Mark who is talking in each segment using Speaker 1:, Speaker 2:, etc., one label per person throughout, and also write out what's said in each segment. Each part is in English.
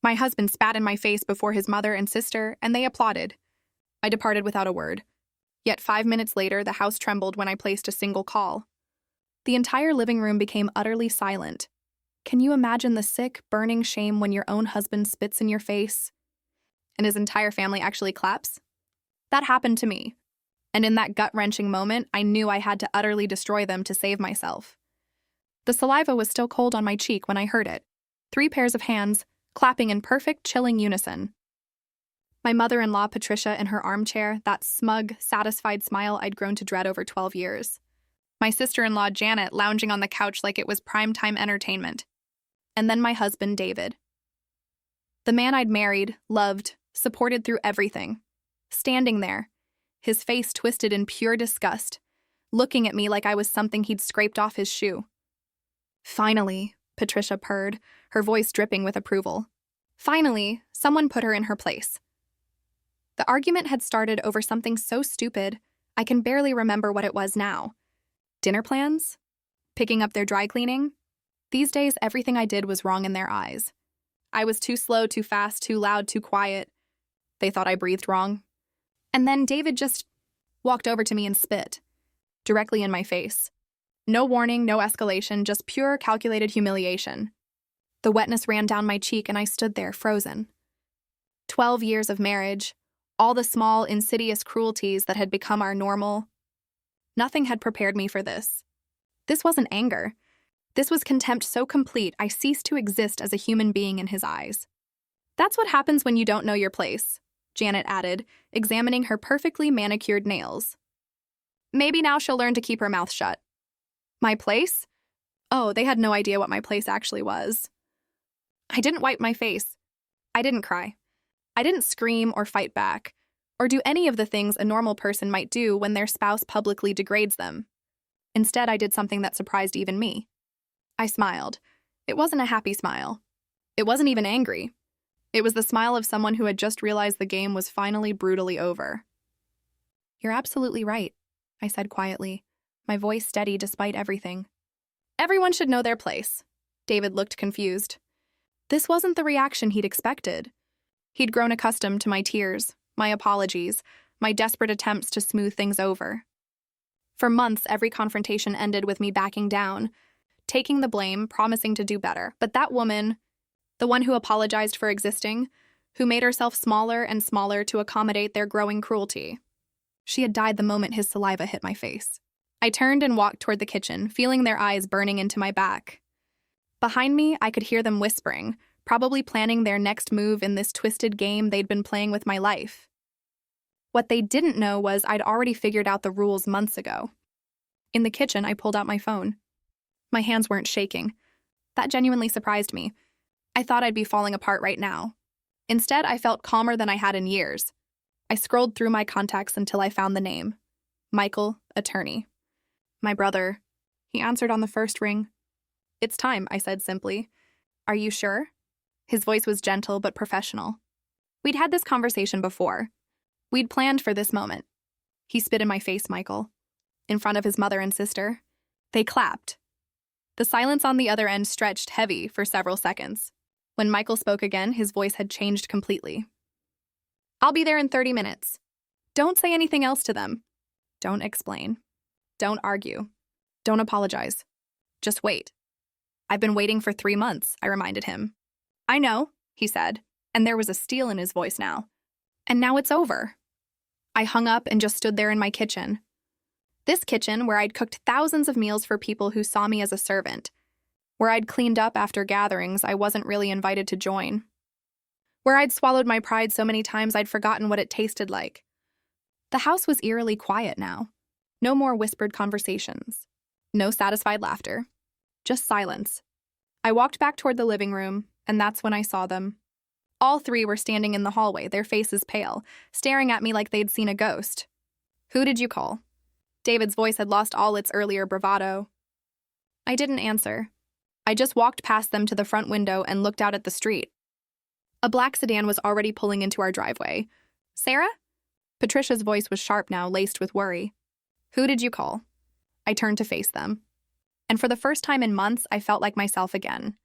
Speaker 1: My husband spat in my face before his mother and sister, and they applauded. I departed without a word. Yet 5 minutes later, the house trembled when I placed a single call. The entire living room became utterly silent. Can you imagine the sick, burning shame when your own husband spits in your face and his entire family actually claps? That happened to me. And in that gut-wrenching moment, I knew I had to utterly destroy them to save myself. The saliva was still cold on my cheek when I heard it. 3 pairs of hands, clapping in perfect, chilling unison. My mother-in-law, Patricia, in her armchair, that smug, satisfied smile I'd grown to dread over 12 years. My sister-in-law, Janet, lounging on the couch like it was primetime entertainment. And then my husband, David. The man I'd married, loved, supported through everything. Standing there, his face twisted in pure disgust, looking at me like I was something he'd scraped off his shoe. Finally, Patricia purred, her voice dripping with approval. Finally, someone put her in her place. The argument had started over something so stupid, I can barely remember what it was now. Dinner plans? Picking up their dry cleaning? These days, everything I did was wrong in their eyes. I was too slow, too fast, too loud, too quiet. They thought I breathed wrong. And then David just walked over to me and spit, directly in my face. No warning, no escalation, just pure, calculated humiliation. The wetness ran down my cheek and I stood there, frozen. 12 years of marriage, all the small, insidious cruelties that had become our normal. Nothing had prepared me for this. This wasn't anger. This was contempt so complete I ceased to exist as a human being in his eyes. That's what happens when you don't know your place, Janet added, examining her perfectly manicured nails. Maybe now she'll learn to keep her mouth shut. My place? Oh, they had no idea what my place actually was. I didn't wipe my face. I didn't cry. I didn't scream or fight back, or do any of the things a normal person might do when their spouse publicly degrades them. Instead, I did something that surprised even me. I smiled. It wasn't a happy smile. It wasn't even angry. It was the smile of someone who had just realized the game was finally brutally over. You're absolutely right, I said quietly, my voice steady despite everything. Everyone should know their place. David looked confused. This wasn't the reaction he'd expected. He'd grown accustomed to my tears, my apologies, my desperate attempts to smooth things over. For months, every confrontation ended with me backing down, taking the blame, promising to do better. But that woman, the one who apologized for existing, who made herself smaller and smaller to accommodate their growing cruelty, she had died the moment his saliva hit my face. I turned and walked toward the kitchen, feeling their eyes burning into my back. Behind me, I could hear them whispering, probably planning their next move in this twisted game they'd been playing with my life. What they didn't know was I'd already figured out the rules months ago. In the kitchen, I pulled out my phone. My hands weren't shaking. That genuinely surprised me. I thought I'd be falling apart right now. Instead, I felt calmer than I had in years. I scrolled through my contacts until I found the name. Michael, attorney. My brother. He answered on the first ring. It's time, I said simply. Are you sure? His voice was gentle but professional. We'd had this conversation before. We'd planned for this moment. He spit in my face, Michael. In front of his mother and sister. They clapped. The silence on the other end stretched heavy for several seconds. When Michael spoke again, his voice had changed completely. I'll be there in 30 minutes. Don't say anything else to them. Don't explain. Don't argue. Don't apologize. Just wait. I've been waiting for 3 months, I reminded him. I know, he said, and there was a steel in his voice now. And now it's over. I hung up and just stood there in my kitchen. This kitchen where I'd cooked thousands of meals for people who saw me as a servant, where I'd cleaned up after gatherings I wasn't really invited to join, where I'd swallowed my pride so many times I'd forgotten what it tasted like. The house was eerily quiet now. No more whispered conversations. No satisfied laughter. Just silence. I walked back toward the living room, and that's when I saw them. All 3 were standing in the hallway, their faces pale, staring at me like they'd seen a ghost. Who did you call? David's voice had lost all its earlier bravado. I didn't answer. I just walked past them to the front window and looked out at the street. A black sedan was already pulling into our driveway. Sarah? Patricia's voice was sharp now, laced with worry. Who did you call? I turned to face them. And for the first time in months, I felt like myself again.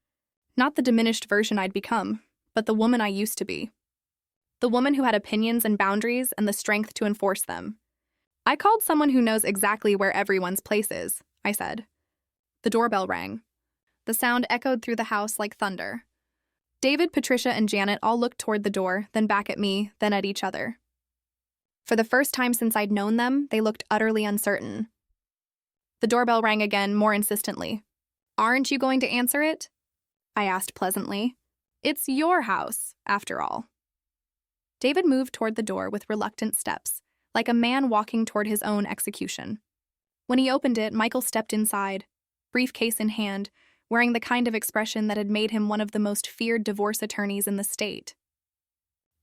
Speaker 1: Not the diminished version I'd become, but the woman I used to be. The woman who had opinions and boundaries and the strength to enforce them. I called someone who knows exactly where everyone's place is, I said. The doorbell rang. The sound echoed through the house like thunder. David, Patricia, and Janet all looked toward the door, then back at me, then at each other. For the first time since I'd known them, they looked utterly uncertain. The doorbell rang again, more insistently. "Aren't you going to answer it?" I asked pleasantly. "It's your house, after all." David moved toward the door with reluctant steps, like a man walking toward his own execution. When he opened it, Michael stepped inside, briefcase in hand, wearing the kind of expression that had made him one of the most feared divorce attorneys in the state.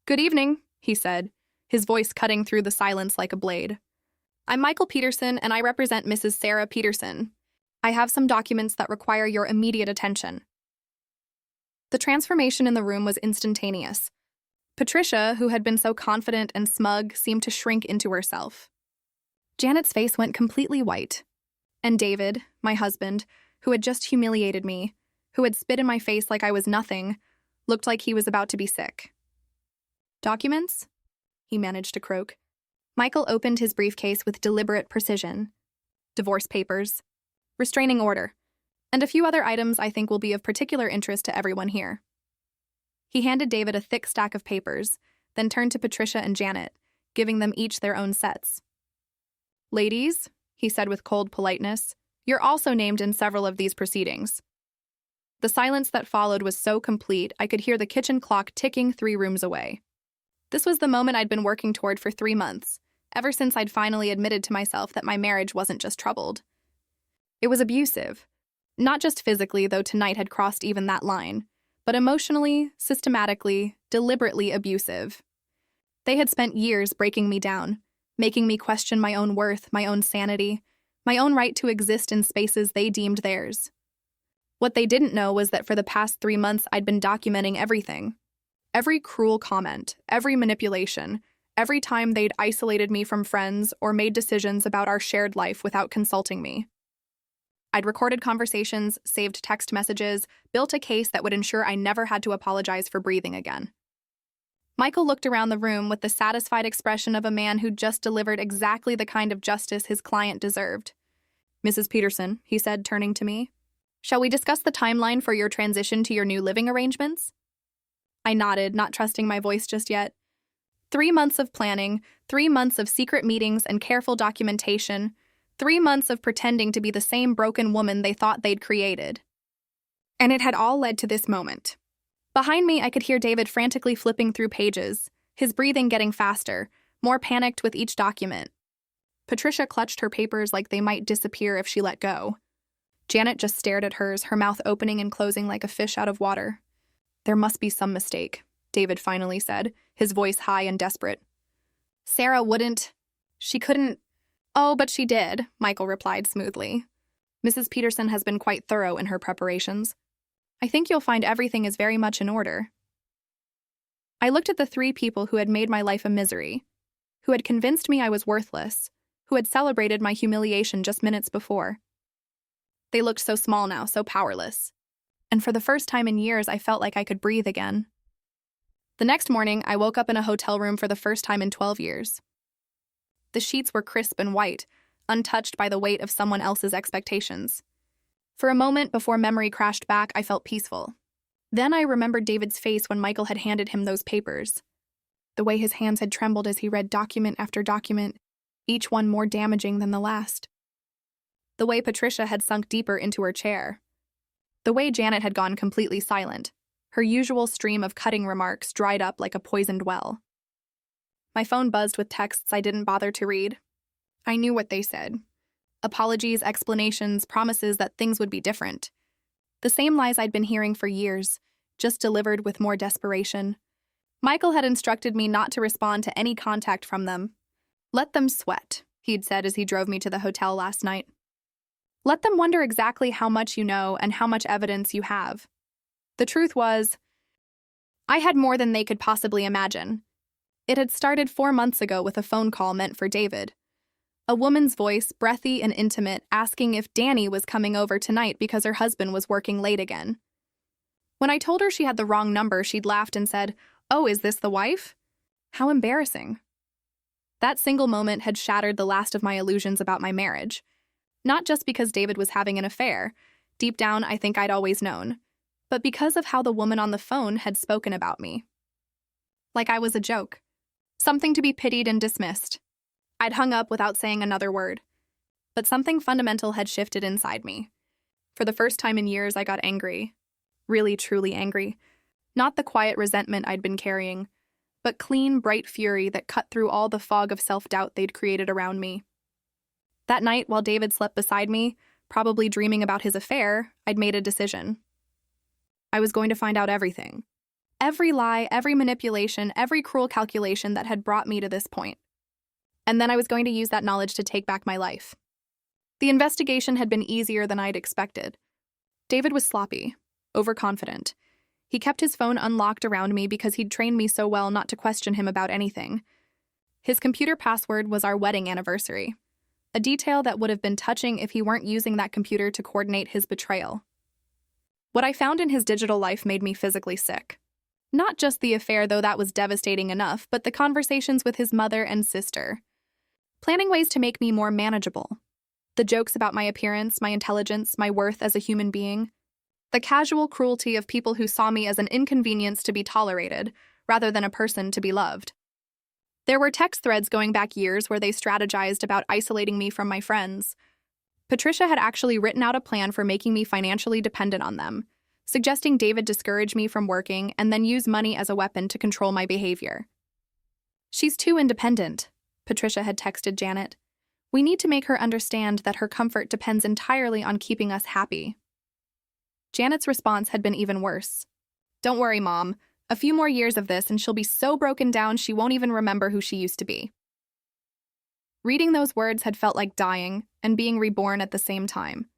Speaker 1: "Good evening," he said, his voice cutting through the silence like a blade. "I'm Michael Peterson, and I represent Mrs. Sarah Peterson. I have some documents that require your immediate attention." The transformation in the room was instantaneous. Patricia, who had been so confident and smug, seemed to shrink into herself. Janet's face went completely white. And David, my husband, who had just humiliated me, who had spit in my face like I was nothing, looked like he was about to be sick. "Documents?" he managed to croak. Michael opened his briefcase with deliberate precision. "Divorce papers, restraining order, and a few other items I think will be of particular interest to everyone here." He handed David a thick stack of papers, then turned to Patricia and Janet, giving them each their own sets. "Ladies," he said with cold politeness, "you're also named in several of these proceedings." The silence that followed was so complete I could hear the kitchen clock ticking 3 rooms away. This was the moment I'd been working toward for 3 months, ever since I'd finally admitted to myself that my marriage wasn't just troubled. It was abusive. Not just physically, though tonight had crossed even that line, but emotionally, systematically, deliberately abusive. They had spent years breaking me down, making me question my own worth, my own sanity, my own right to exist in spaces they deemed theirs. What they didn't know was that for the past 3 months I'd been documenting everything. Every cruel comment, every manipulation, every time they'd isolated me from friends or made decisions about our shared life without consulting me. I'd recorded conversations, saved text messages, built a case that would ensure I never had to apologize for breathing again. Michael looked around the room with the satisfied expression of a man who'd just delivered exactly the kind of justice his client deserved. "Mrs. Peterson," he said, turning to me, "shall we discuss the timeline for your transition to your new living arrangements?" I nodded, not trusting my voice just yet. 3 months of planning, 3 months of secret meetings and careful documentation, 3 months of pretending to be the same broken woman they thought they'd created. And it had all led to this moment. Behind me, I could hear David frantically flipping through pages, his breathing getting faster, more panicked with each document. Patricia clutched her papers like they might disappear if she let go. Janet just stared at hers, her mouth opening and closing like a fish out of water. "There must be some mistake," David finally said, his voice high and desperate. "Sarah wouldn't. She couldn't." "Oh, but she did," Michael replied smoothly. "Mrs. Peterson has been quite thorough in her preparations. I think you'll find everything is very much in order." I looked at the 3 people who had made my life a misery, who had convinced me I was worthless, who had celebrated my humiliation just minutes before. They looked so small now, so powerless. And for the first time in years, I felt like I could breathe again. The next morning, I woke up in a hotel room for the first time in 12 years. The sheets were crisp and white, untouched by the weight of someone else's expectations. For a moment before memory crashed back, I felt peaceful. Then I remembered David's face when Michael had handed him those papers. The way his hands had trembled as he read document after document, each one more damaging than the last. The way Patricia had sunk deeper into her chair. The way Janet had gone completely silent, her usual stream of cutting remarks dried up like a poisoned well. My phone buzzed with texts I didn't bother to read. I knew what they said. Apologies, explanations, promises that things would be different. The same lies I'd been hearing for years, just delivered with more desperation. Michael had instructed me not to respond to any contact from them. "Let them sweat," he'd said as he drove me to the hotel last night. "Let them wonder exactly how much you know and how much evidence you have." The truth was, I had more than they could possibly imagine. It had started 4 months ago with a phone call meant for David. A woman's voice, breathy and intimate, asking if Danny was coming over tonight because her husband was working late again. When I told her she had the wrong number, she'd laughed and said, "Oh, is this the wife?" How embarrassing. That single moment had shattered the last of my illusions about my marriage. Not just because David was having an affair. Deep down, I think I'd always known. But because of how the woman on the phone had spoken about me. Like I was a joke. Something to be pitied and dismissed. I'd hung up without saying another word. But something fundamental had shifted inside me. For the first time in years, I got angry. Really, truly angry. Not the quiet resentment I'd been carrying, but clean, bright fury that cut through all the fog of self-doubt they'd created around me. That night, while David slept beside me, probably dreaming about his affair, I'd made a decision. I was going to find out everything. Every lie, every manipulation, every cruel calculation that had brought me to this point. And then I was going to use that knowledge to take back my life. The investigation had been easier than I'd expected. David was sloppy, overconfident. He kept his phone unlocked around me because he'd trained me so well not to question him about anything. His computer password was our wedding anniversary, a detail that would have been touching if he weren't using that computer to coordinate his betrayal. What I found in his digital life made me physically sick. Not just the affair, though that was devastating enough, but the conversations with his mother and sister. Planning ways to make me more manageable. The jokes about my appearance, my intelligence, my worth as a human being. The casual cruelty of people who saw me as an inconvenience to be tolerated, rather than a person to be loved. There were text threads going back years where they strategized about isolating me from my friends. Patricia had actually written out a plan for making me financially dependent on them, suggesting David discourage me from working and then use money as a weapon to control my behavior. "She's too independent," Patricia had texted Janet. "We need to make her understand that her comfort depends entirely on keeping us happy." Janet's response had been even worse. "Don't worry, Mom. A few more years of this and she'll be so broken down she won't even remember who she used to be." Reading those words had felt like dying and being reborn at the same time.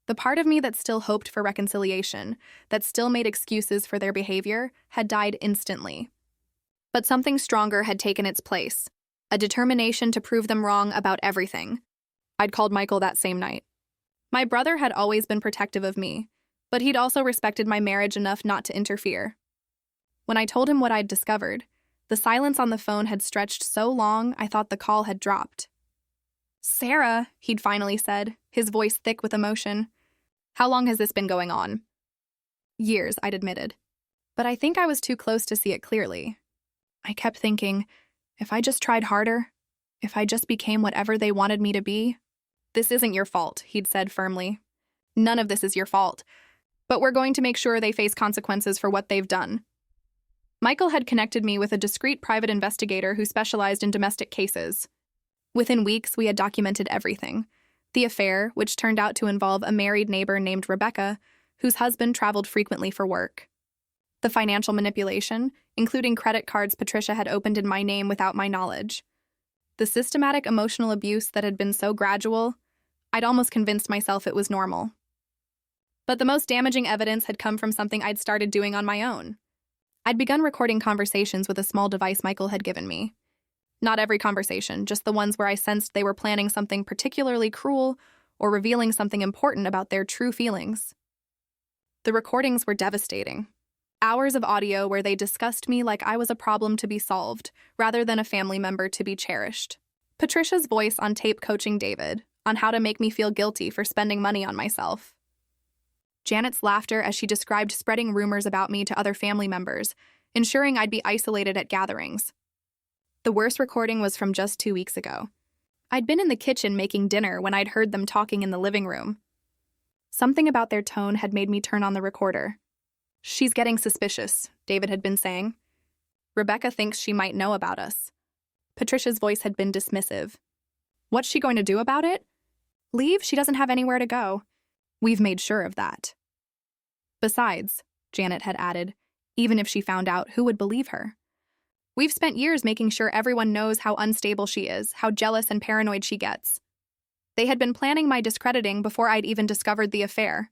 Speaker 1: The part of me that still hoped for reconciliation, that still made excuses for their behavior, had died instantly. But something stronger had taken its place, a determination to prove them wrong about everything. I'd called Michael that same night. My brother had always been protective of me, but he'd also respected my marriage enough not to interfere. When I told him what I'd discovered, the silence on the phone had stretched so long I thought the call had dropped. "Sarah," he'd finally said, his voice thick with emotion. "How long has this been going on?" "Years," I'd admitted. But I think I was too close to see it clearly. I kept thinking, if I just tried harder, if I just became whatever they wanted me to be. "This isn't your fault," he'd said firmly. "None of this is your fault. But we're going to make sure they face consequences for what they've done." Michael had connected me with a discreet private investigator who specialized in domestic cases. Within weeks, we had documented everything. The affair, which turned out to involve a married neighbor named Rebecca, whose husband traveled frequently for work. The financial manipulation, including credit cards Patricia had opened in my name without my knowledge. The systematic emotional abuse that had been so gradual, I'd almost convinced myself it was normal. But the most damaging evidence had come from something I'd started doing on my own. I'd begun recording conversations with a small device Michael had given me. Not every conversation, just the ones where I sensed they were planning something particularly cruel or revealing something important about their true feelings. The recordings were devastating. Hours of audio where they discussed me like I was a problem to be solved, rather than a family member to be cherished. Patricia's voice on tape coaching David on how to make me feel guilty for spending money on myself. Janet's laughter as she described spreading rumors about me to other family members, ensuring I'd be isolated at gatherings. The worst recording was from just 2 weeks ago. I'd been in the kitchen making dinner when I'd heard them talking in the living room. Something about their tone had made me turn on the recorder. "She's getting suspicious," David had been saying. "Rebecca thinks she might know about us." Patricia's voice had been dismissive. "What's she going to do about it? Leave? She doesn't have anywhere to go. We've made sure of that." "Besides," Janet had added, "even if she found out, who would believe her? We've spent years making sure everyone knows how unstable she is, how jealous and paranoid she gets. They had been planning my discrediting before I'd even discovered the affair.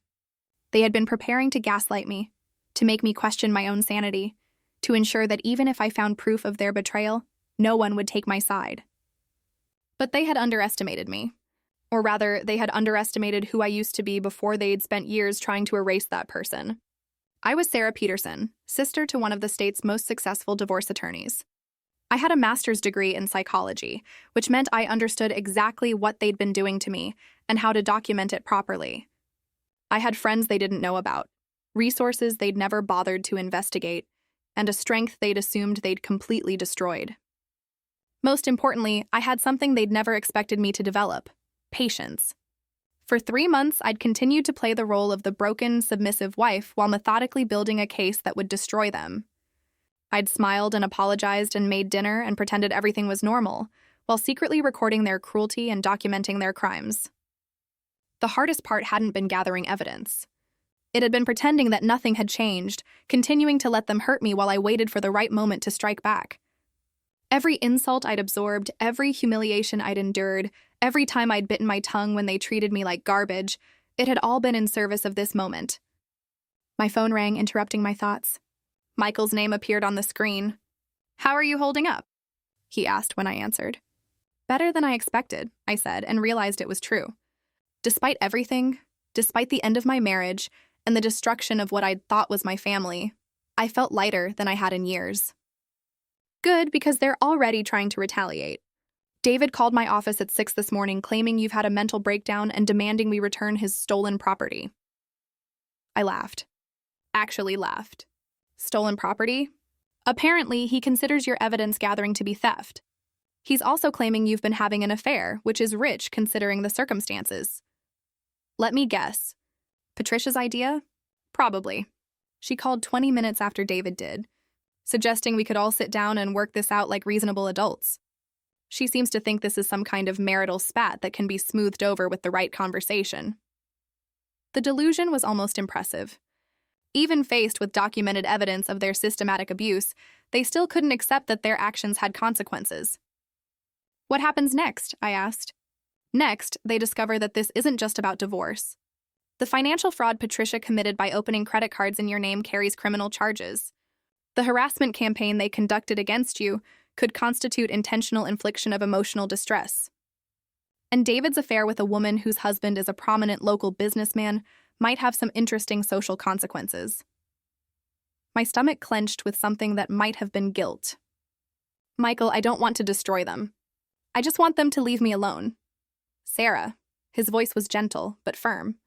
Speaker 1: They had been preparing to gaslight me, to make me question my own sanity, to ensure that even if I found proof of their betrayal, no one would take my side. But they had underestimated me. Or rather, they had underestimated who I used to be before they'd spent years trying to erase that person. I was Sarah Peterson, sister to one of the state's most successful divorce attorneys. I had a master's degree in psychology, which meant I understood exactly what they'd been doing to me and how to document it properly. I had friends they didn't know about, resources they'd never bothered to investigate, and a strength they'd assumed they'd completely destroyed. Most importantly, I had something they'd never expected me to develop: patience. For 3 months, I'd continued to play the role of the broken, submissive wife while methodically building a case that would destroy them. I'd smiled and apologized and made dinner and pretended everything was normal, while secretly recording their cruelty and documenting their crimes. The hardest part hadn't been gathering evidence. It had been pretending that nothing had changed, continuing to let them hurt me while I waited for the right moment to strike back. Every insult I'd absorbed, every humiliation I'd endured, every time I'd bitten my tongue when they treated me like garbage, it had all been in service of this moment. My phone rang, interrupting my thoughts. Michael's name appeared on the screen. "How are you holding up?" he asked when I answered. "Better than I expected," I said, and realized it was true. Despite everything, despite the end of my marriage and the destruction of what I'd thought was my family, I felt lighter than I had in years. Good, because they're already trying to retaliate. David called my office at 6 this morning claiming you've had a mental breakdown and demanding we return his stolen property. I laughed. Actually laughed. Stolen property? Apparently, he considers your evidence gathering to be theft. He's also claiming you've been having an affair, which is rich considering the circumstances. Let me guess. Patricia's idea? Probably. She called 20 minutes after David did, suggesting we could all sit down and work this out like reasonable adults. She seems to think this is some kind of marital spat that can be smoothed over with the right conversation. The delusion was almost impressive. Even faced with documented evidence of their systematic abuse, they still couldn't accept that their actions had consequences. What happens next? I asked. Next, they discover that this isn't just about divorce. The financial fraud Patricia committed by opening credit cards in your name carries criminal charges. The harassment campaign they conducted against you could constitute intentional infliction of emotional distress. And David's affair with a woman whose husband is a prominent local businessman might have some interesting social consequences. My stomach clenched with something that might have been guilt. Michael, I don't want to destroy them. I just want them to leave me alone. Sarah, his voice was gentle but firm.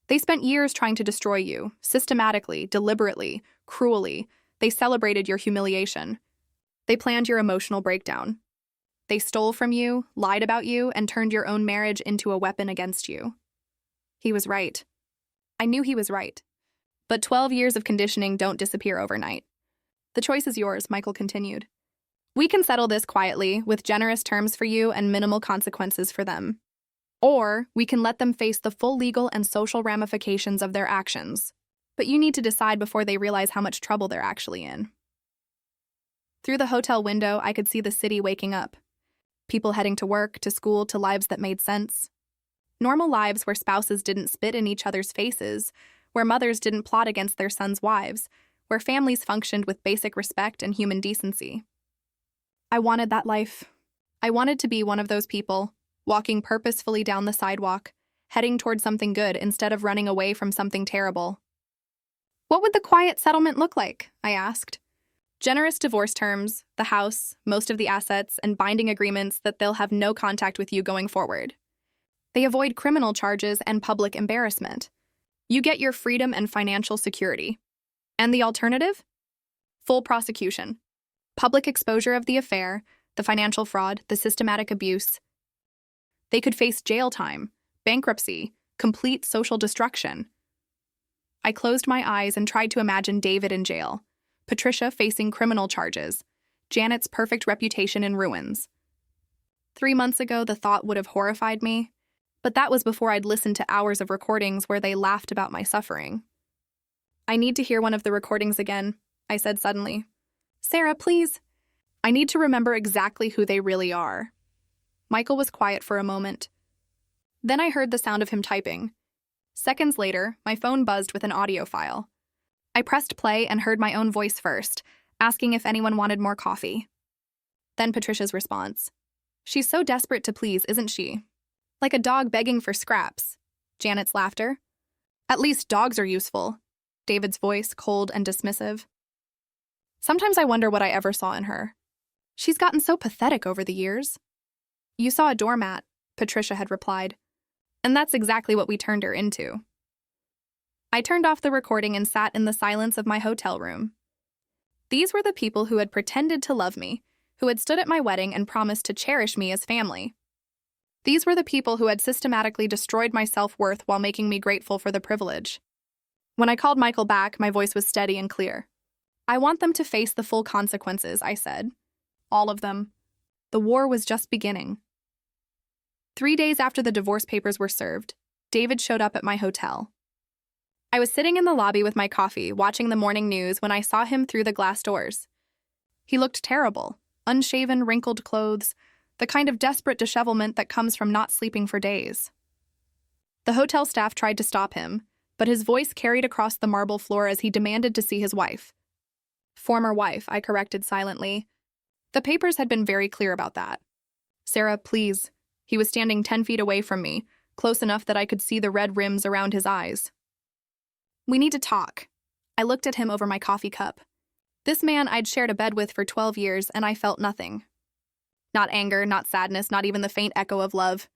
Speaker 1: They spent years trying to destroy you, systematically, deliberately, cruelly. They celebrated your humiliation. They planned your emotional breakdown. They stole from you, lied about you, and turned your own marriage into a weapon against you. He was right. I knew he was right. But 12 years of conditioning don't disappear overnight. The choice is yours, Michael continued. We can settle this quietly, with generous terms for you and minimal consequences for them. Or we can let them face the full legal and social ramifications of their actions. But you need to decide before they realize how much trouble they're actually in. Through the hotel window, I could see the city waking up. People heading to work, to school, to lives that made sense. Normal lives where spouses didn't spit in each other's faces, where mothers didn't plot against their sons' wives, where families functioned with basic respect and human decency. I wanted that life. I wanted to be one of those people, walking purposefully down the sidewalk, heading toward something good instead of running away from something terrible. What would the quiet settlement look like? I asked. Generous divorce terms, the house, most of the assets, and binding agreements that they'll have no contact with you going forward. They avoid criminal charges and public embarrassment. You get your freedom and financial security. And the alternative? Full prosecution. Public exposure of the affair, the financial fraud, the systematic abuse. They could face jail time, bankruptcy, complete social destruction. I closed my eyes and tried to imagine David in jail, Patricia facing criminal charges, Janet's perfect reputation in ruins. 3 months ago, the thought would have horrified me, but that was before I'd listened to hours of recordings where they laughed about my suffering. I need to hear one of the recordings again, I said suddenly. Sarah, please. I need to remember exactly who they really are. Michael was quiet for a moment. Then I heard the sound of him typing. Seconds later, my phone buzzed with an audio file. I pressed play and heard my own voice first, asking if anyone wanted more coffee. Then Patricia's response. She's so desperate to please, isn't she? Like a dog begging for scraps. Janet's laughter. At least dogs are useful. David's voice cold and dismissive. Sometimes I wonder what I ever saw in her. She's gotten so pathetic over the years. You saw a doormat, Patricia had replied. And that's exactly what we turned her into. I turned off the recording and sat in the silence of my hotel room. These were the people who had pretended to love me, who had stood at my wedding and promised to cherish me as family. These were the people who had systematically destroyed my self-worth while making me grateful for the privilege. When I called Michael back, my voice was steady and clear. I want them to face the full consequences, I said. All of them. The war was just beginning. 3 days after the divorce papers were served, David showed up at my hotel. I was sitting in the lobby with my coffee, watching the morning news when I saw him through the glass doors. He looked terrible, unshaven, wrinkled clothes, the kind of desperate dishevelment that comes from not sleeping for days. The hotel staff tried to stop him, but his voice carried across the marble floor as he demanded to see his wife. Former wife, I corrected silently. The papers had been very clear about that. Sarah, please. He was standing 10 feet away from me, close enough that I could see the red rims around his eyes. We need to talk. I looked at him over my coffee cup. This man I'd shared a bed with for 12 years, and I felt nothing. Not anger, not sadness, not even the faint echo of love.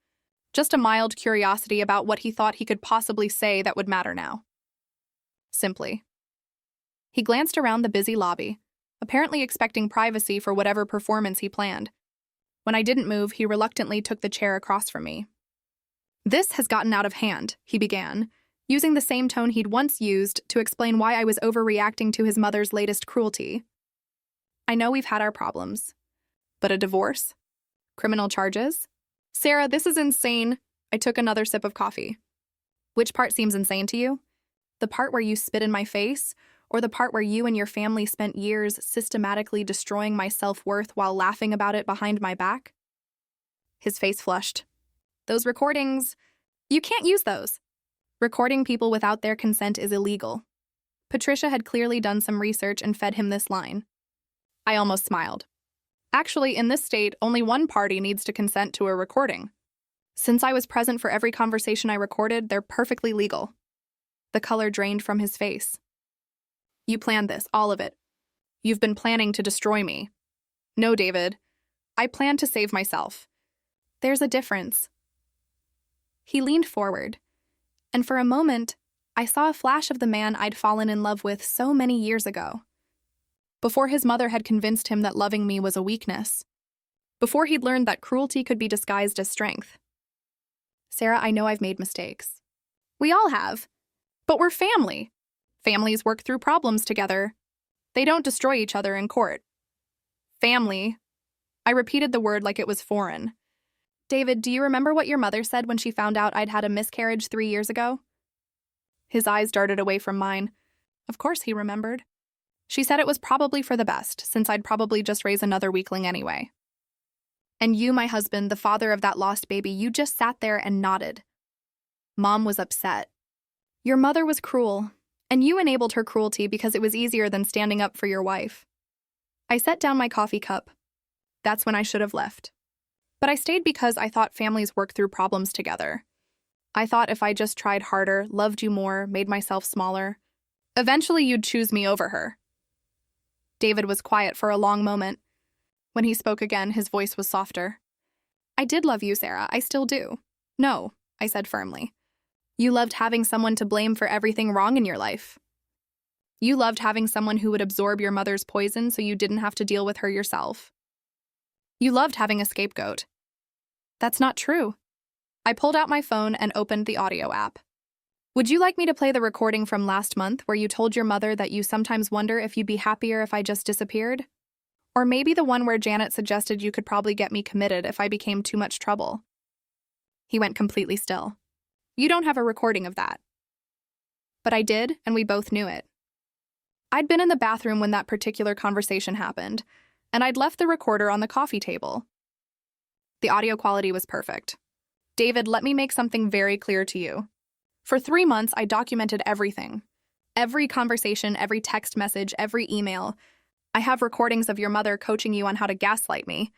Speaker 1: Just a mild curiosity about what he thought he could possibly say that would matter now. Simply. He glanced around the busy lobby, apparently expecting privacy for whatever performance he planned. When I didn't move, he reluctantly took the chair across from me. This has gotten out of hand, he began, using the same tone he'd once used to explain why I was overreacting to his mother's latest cruelty. I know we've had our problems. But a divorce? Criminal charges? Sarah, this is insane. I took another sip of coffee. Which part seems insane to you? The part where you spit in my face, or the part where you and your family spent years systematically destroying my self-worth while laughing about it behind my back? His face flushed. Those recordings, you can't use those. Recording people without their consent is illegal. Patricia had clearly done some research and fed him this line. I almost smiled. Actually, in this state, only one party needs to consent to a recording. Since I was present for every conversation I recorded, they're perfectly legal. The color drained from his face. You planned this, all of it. You've been planning to destroy me. No, David. I planned to save myself. There's a difference. He leaned forward, and for a moment, I saw a flash of the man I'd fallen in love with so many years ago. Before his mother had convinced him that loving me was a weakness. Before he'd learned that cruelty could be disguised as strength. Sarah, I know I've made mistakes. We all have. But we're family. Families work through problems together. They don't destroy each other in court. Family. I repeated the word like it was foreign. David, do you remember what your mother said when she found out I'd had a miscarriage 3 years ago? His eyes darted away from mine. Of course he remembered. She said it was probably for the best, since I'd probably just raise another weakling anyway. And you, my husband, the father of that lost baby, you just sat there and nodded. Mom was upset. Your mother was cruel, and you enabled her cruelty because it was easier than standing up for your wife. I set down my coffee cup. That's when I should have left. But I stayed because I thought families work through problems together. I thought if I just tried harder, loved you more, made myself smaller, eventually you'd choose me over her. David was quiet for a long moment. When he spoke again, his voice was softer. I did love you, Sarah. I still do. No, I said firmly. You loved having someone to blame for everything wrong in your life. You loved having someone who would absorb your mother's poison so you didn't have to deal with her yourself. You loved having a scapegoat. That's not true. I pulled out my phone and opened the audio app. Would you like me to play the recording from last month where you told your mother that you sometimes wonder if you'd be happier if I just disappeared? Or maybe the one where Janet suggested you could probably get me committed if I became too much trouble? He went completely still. You don't have a recording of that. But I did, and we both knew it. I'd been in the bathroom when that particular conversation happened, and I'd left the recorder on the coffee table. The audio quality was perfect. David, let me make something very clear to you. For 3 months, I documented everything. Every conversation, every text message, every email. I have recordings of your mother coaching you on how to gaslight me.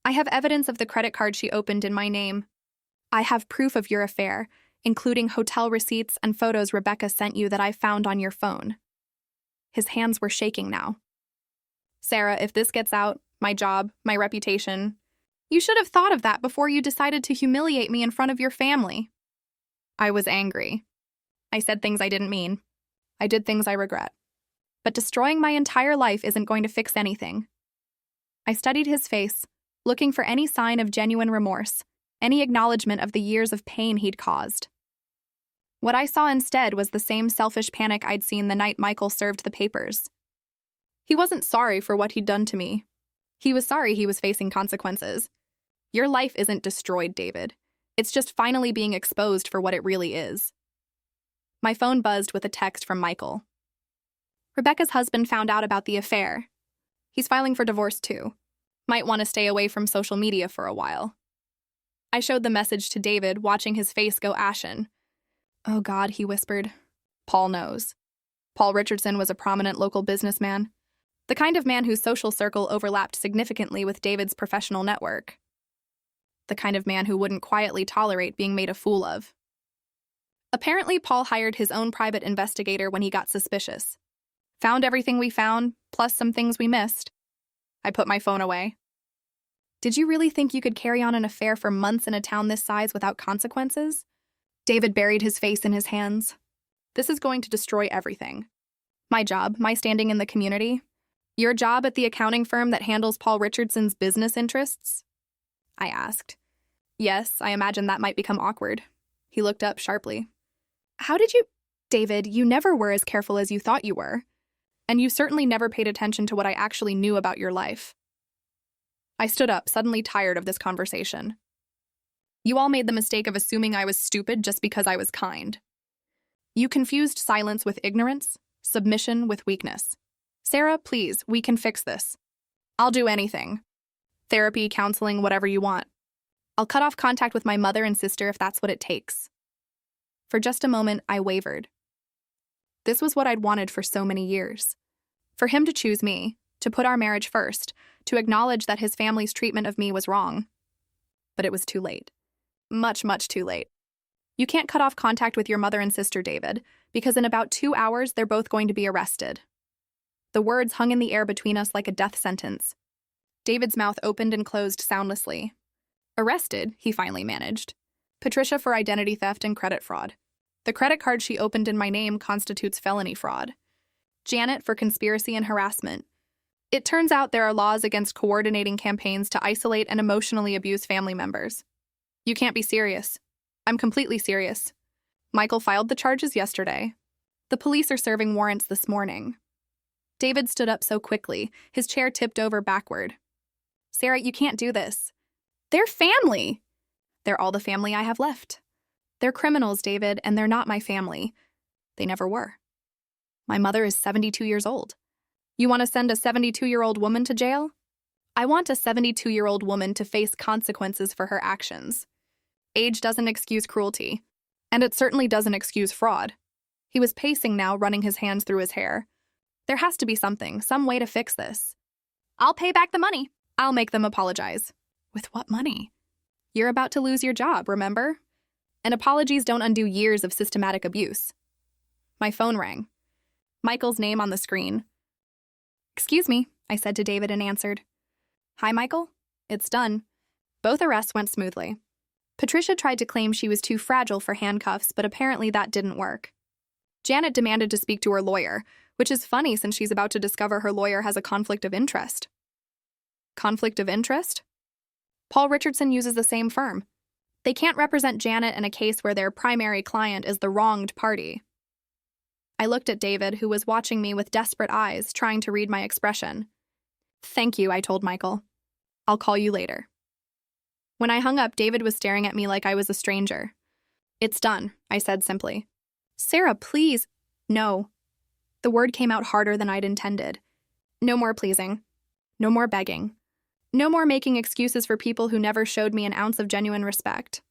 Speaker 1: I have evidence of the credit card she opened in my name. I have proof of your affair. including hotel receipts and photos Rebecca sent you that I found on your phone." His hands were shaking now. "Sarah, if this gets out, my job, my reputation, you should have thought of that before you decided to humiliate me in front of your family." I was angry. I said things I didn't mean. I did things I regret. But destroying my entire life isn't going to fix anything. I studied his face, looking for any sign of genuine remorse, any acknowledgement of the years of pain he'd caused. What I saw instead was the same selfish panic I'd seen the night Michael served the papers. He wasn't sorry for what he'd done to me. He was sorry he was facing consequences. Your life isn't destroyed, David. It's just finally being exposed for what it really is. My phone buzzed with a text from Michael. "Rebecca's husband found out about the affair. He's filing for divorce too. Might want to stay away from social media for a while." I showed the message to David, watching his face go ashen. "Oh God," he whispered. "Paul knows." Paul Richardson was a prominent local businessman, the kind of man whose social circle overlapped significantly with David's professional network. The kind of man who wouldn't quietly tolerate being made a fool of. Apparently, Paul hired his own private investigator when he got suspicious. Found everything we found, plus some things we missed. I put my phone away. "Did you really think you could carry on an affair for months in a town this size without consequences?" David buried his face in his hands. "This is going to destroy everything. My job, my standing in the community. Your job at the accounting firm that handles Paul Richardson's business interests?" I asked. "Yes, I imagine that might become awkward." He looked up sharply. "How did you—" "David, you never were as careful as you thought you were. And you certainly never paid attention to what I actually knew about your life." I stood up, suddenly tired of this conversation. "You all made the mistake of assuming I was stupid just because I was kind. You confused silence with ignorance, submission with weakness. Sarah, please, we can fix this. I'll do anything. Therapy, counseling, whatever you want. I'll cut off contact with my mother and sister if that's what it takes." For just a moment, I wavered. This was what I'd wanted for so many years. For him to choose me, to put our marriage first, to acknowledge that his family's treatment of me was wrong. But it was too late. Much, much too late. You can't cut off contact with your mother and sister, David, because in about 2 hours, they're both going to be arrested. The words hung in the air between us like a death sentence. David's mouth opened and closed soundlessly. "Arrested," he finally managed. "Patricia for identity theft and credit fraud. The credit card she opened in my name constitutes felony fraud. Janet for conspiracy and harassment. It turns out there are laws against coordinating campaigns to isolate and emotionally abuse family members. You can't be serious." "I'm completely serious. Michael filed the charges yesterday. The police are serving warrants this morning." David stood up so quickly, his chair tipped over backward. "Sarah, you can't do this. They're family." "They're all the family I have left. They're criminals, David, and they're not my family. They never were. My mother is 72 years old. You want to send a 72-year-old woman to jail? I want a 72-year-old woman to face consequences for her actions. Age doesn't excuse cruelty, and it certainly doesn't excuse fraud." He was pacing now, running his hands through his hair. "There has to be something, some way to fix this. I'll pay back the money. I'll make them apologize." "With what money?" "You're about to lose your job, remember? And apologies don't undo years of systematic abuse." My phone rang. Michael's name on the screen. "Excuse me," I said to David and answered. "Hi, Michael. It's done." Both arrests went smoothly. Patricia tried to claim she was too fragile for handcuffs, but apparently that didn't work. Janet demanded to speak to her lawyer, which is funny since she's about to discover her lawyer has a conflict of interest. Conflict of interest? Paul Richardson uses the same firm. They can't represent Janet in a case where their primary client is the wronged party. I looked at David, who was watching me with desperate eyes, trying to read my expression. "Thank you," I told Michael. "I'll call you later." When I hung up, David was staring at me like I was a stranger. "It's done," I said simply. "Sarah, please." "No." The word came out harder than I'd intended. No more pleasing. No more begging. No more making excuses for people who never showed me an ounce of genuine respect.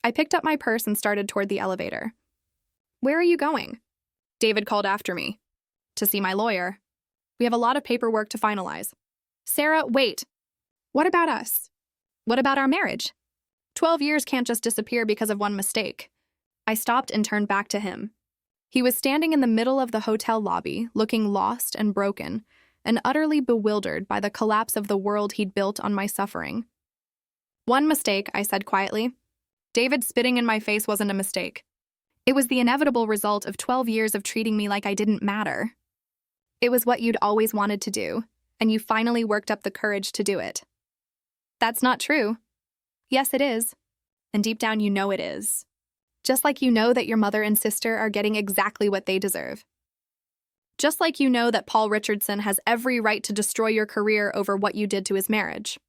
Speaker 1: I picked up my purse and started toward the elevator. "Where are you going?" David called after me. "To see my lawyer. We have a lot of paperwork to finalize." "Sarah, wait. What about us? What about our marriage? 12 years can't just disappear because of one mistake. I stopped and turned back to him. He was standing in the middle of the hotel lobby, looking lost and broken, and utterly bewildered by the collapse of the world he'd built on my suffering. One mistake, I said quietly. David spitting in my face wasn't a mistake. It was the inevitable result of 12 years of treating me like I didn't matter. It was what you'd always wanted to do, and you finally worked up the courage to do it. That's not true. Yes, it is. And deep down you know it is. Just like you know that your mother and sister are getting exactly what they deserve. Just like you know that Paul Richardson has every right to destroy your career over what you did to his marriage.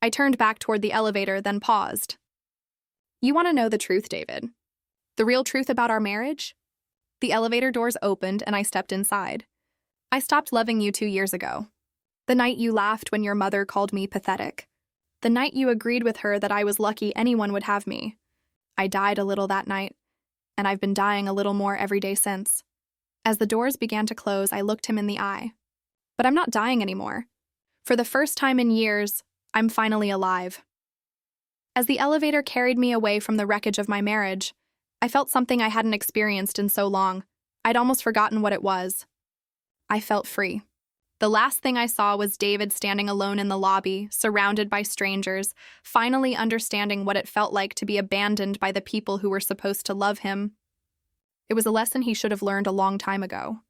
Speaker 1: I turned back toward the elevator, then paused. You want to know the truth, David? The real truth about our marriage? The elevator doors opened and I stepped inside. I stopped loving you 2 years ago. The night you laughed when your mother called me pathetic. The night you agreed with her that I was lucky anyone would have me. I died a little that night, and I've been dying a little more every day since. As the doors began to close, I looked him in the eye. But I'm not dying anymore. For the first time in years, I'm finally alive. As the elevator carried me away from the wreckage of my marriage, I felt something I hadn't experienced in so long. I'd almost forgotten what it was. I felt free. The last thing I saw was David standing alone in the lobby, surrounded by strangers, finally understanding what it felt like to be abandoned by the people who were supposed to love him. It was a lesson he should have learned a long time ago.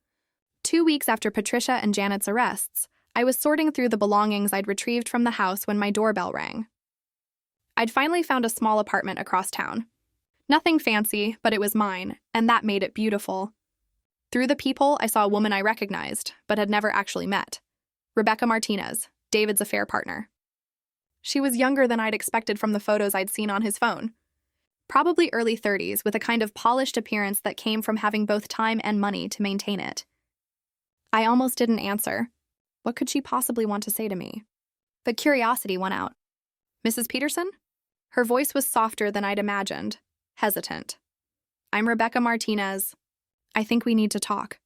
Speaker 1: 2 weeks after Patricia and Janet's arrests, I was sorting through the belongings I'd retrieved from the house when my doorbell rang. I'd finally found a small apartment across town. Nothing fancy, but it was mine, and that made it beautiful. Through the peephole, I saw a woman I recognized, but had never actually met. Rebecca Martinez, David's affair partner. She was younger than I'd expected from the photos I'd seen on his phone. Probably early 30s, with a kind of polished appearance that came from having both time and money to maintain it. I almost didn't answer. What could she possibly want to say to me? But curiosity won out. Mrs. Peterson? Her voice was softer than I'd imagined, hesitant. I'm Rebecca Martinez. I think we need to talk.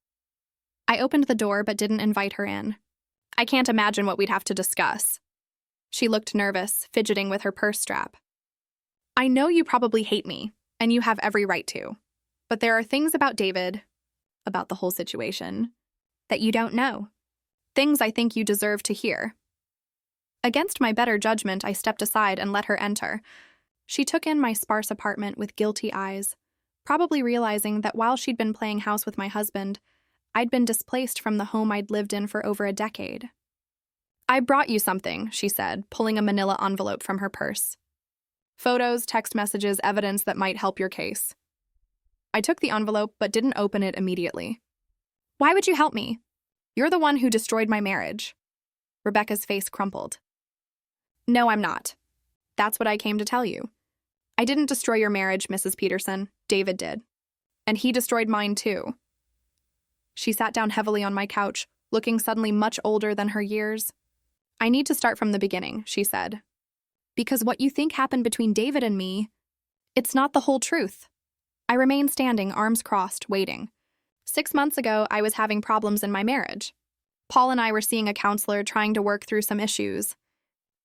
Speaker 1: I opened the door but didn't invite her in. I can't imagine what we'd have to discuss. She looked nervous, fidgeting with her purse strap. I know you probably hate me, and you have every right to. But there are things about David, about the whole situation, that you don't know. Things I think you deserve to hear. Against my better judgment, I stepped aside and let her enter. She took in my sparse apartment with guilty eyes, probably realizing that while she'd been playing house with my husband, I'd been displaced from the home I'd lived in for over a decade. I brought you something, she said, pulling a manila envelope from her purse. Photos, text messages, evidence that might help your case. I took the envelope but didn't open it immediately. Why would you help me? You're the one who destroyed my marriage. Rebecca's face crumpled. No, I'm not. That's what I came to tell you. I didn't destroy your marriage, Mrs. Peterson. David did. And he destroyed mine too. She sat down heavily on my couch, looking suddenly much older than her years. I need to start from the beginning, she said. Because what you think happened between David and me, it's not the whole truth. I remained standing, arms crossed, waiting. 6 months ago, I was having problems in my marriage. Paul and I were seeing a counselor trying to work through some issues.